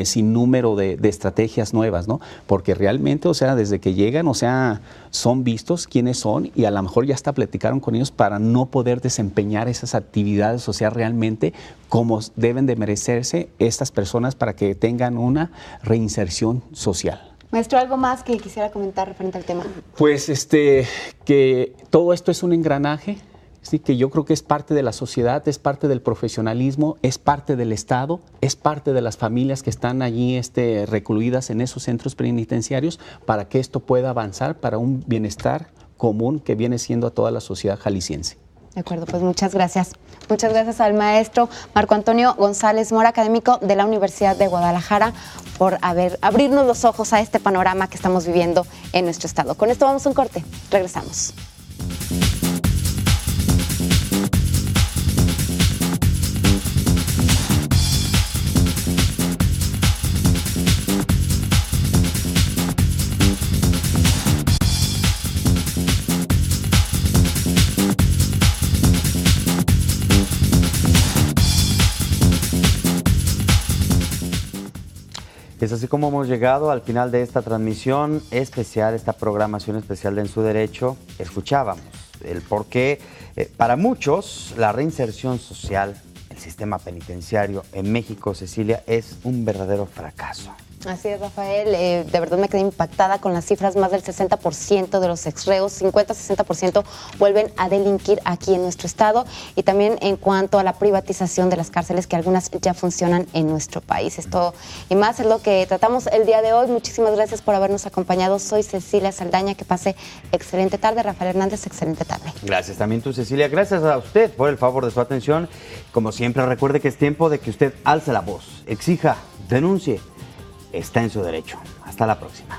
S6: sinnúmero de estrategias nuevas, ¿no? Porque realmente, o sea, desde que llegan, o sea, son vistos quiénes son y a lo mejor ya hasta platicaron con ellos para no poder desempeñar esas actividades, o sea, realmente como deben de merecerse estas personas para que tengan una reinserción social.
S2: Maestro, ¿algo más que quisiera comentar referente al tema?
S6: Pues que todo esto es un engranaje, ¿sí? Que yo creo que es parte de la sociedad, es parte del profesionalismo, es parte del Estado, es parte de las familias que están allí recluidas en esos centros penitenciarios para que esto pueda avanzar para un bienestar común que viene siendo a toda la sociedad jalisciense.
S2: De acuerdo, pues muchas gracias. Muchas gracias al maestro Marco Antonio González Mora, académico de la Universidad de Guadalajara, por abrirnos los ojos a este panorama que estamos viviendo en nuestro estado. Con esto vamos a un corte. Regresamos.
S1: Es así como hemos llegado al final de esta transmisión especial, esta programación especial de En Su Derecho. Escuchábamos el por qué para muchos la reinserción social, el sistema penitenciario en México, Cecilia, es un verdadero fracaso.
S2: Así es, Rafael. De verdad me quedé impactada con las cifras. Más del 60% de los exreos, 50-60%, vuelven a delinquir aquí en nuestro estado. Y también en cuanto a la privatización de las cárceles, que algunas ya funcionan en nuestro país. Esto y más es lo que tratamos el día de hoy. Muchísimas gracias por habernos acompañado. Soy Cecilia Saldaña. Que pase excelente tarde. Rafael Hernández, excelente tarde.
S1: Gracias también tú, Cecilia. Gracias a usted por el favor de su atención. Como siempre, recuerde que es tiempo de que usted alce la voz, exija, denuncie. Está en su derecho. Hasta la próxima.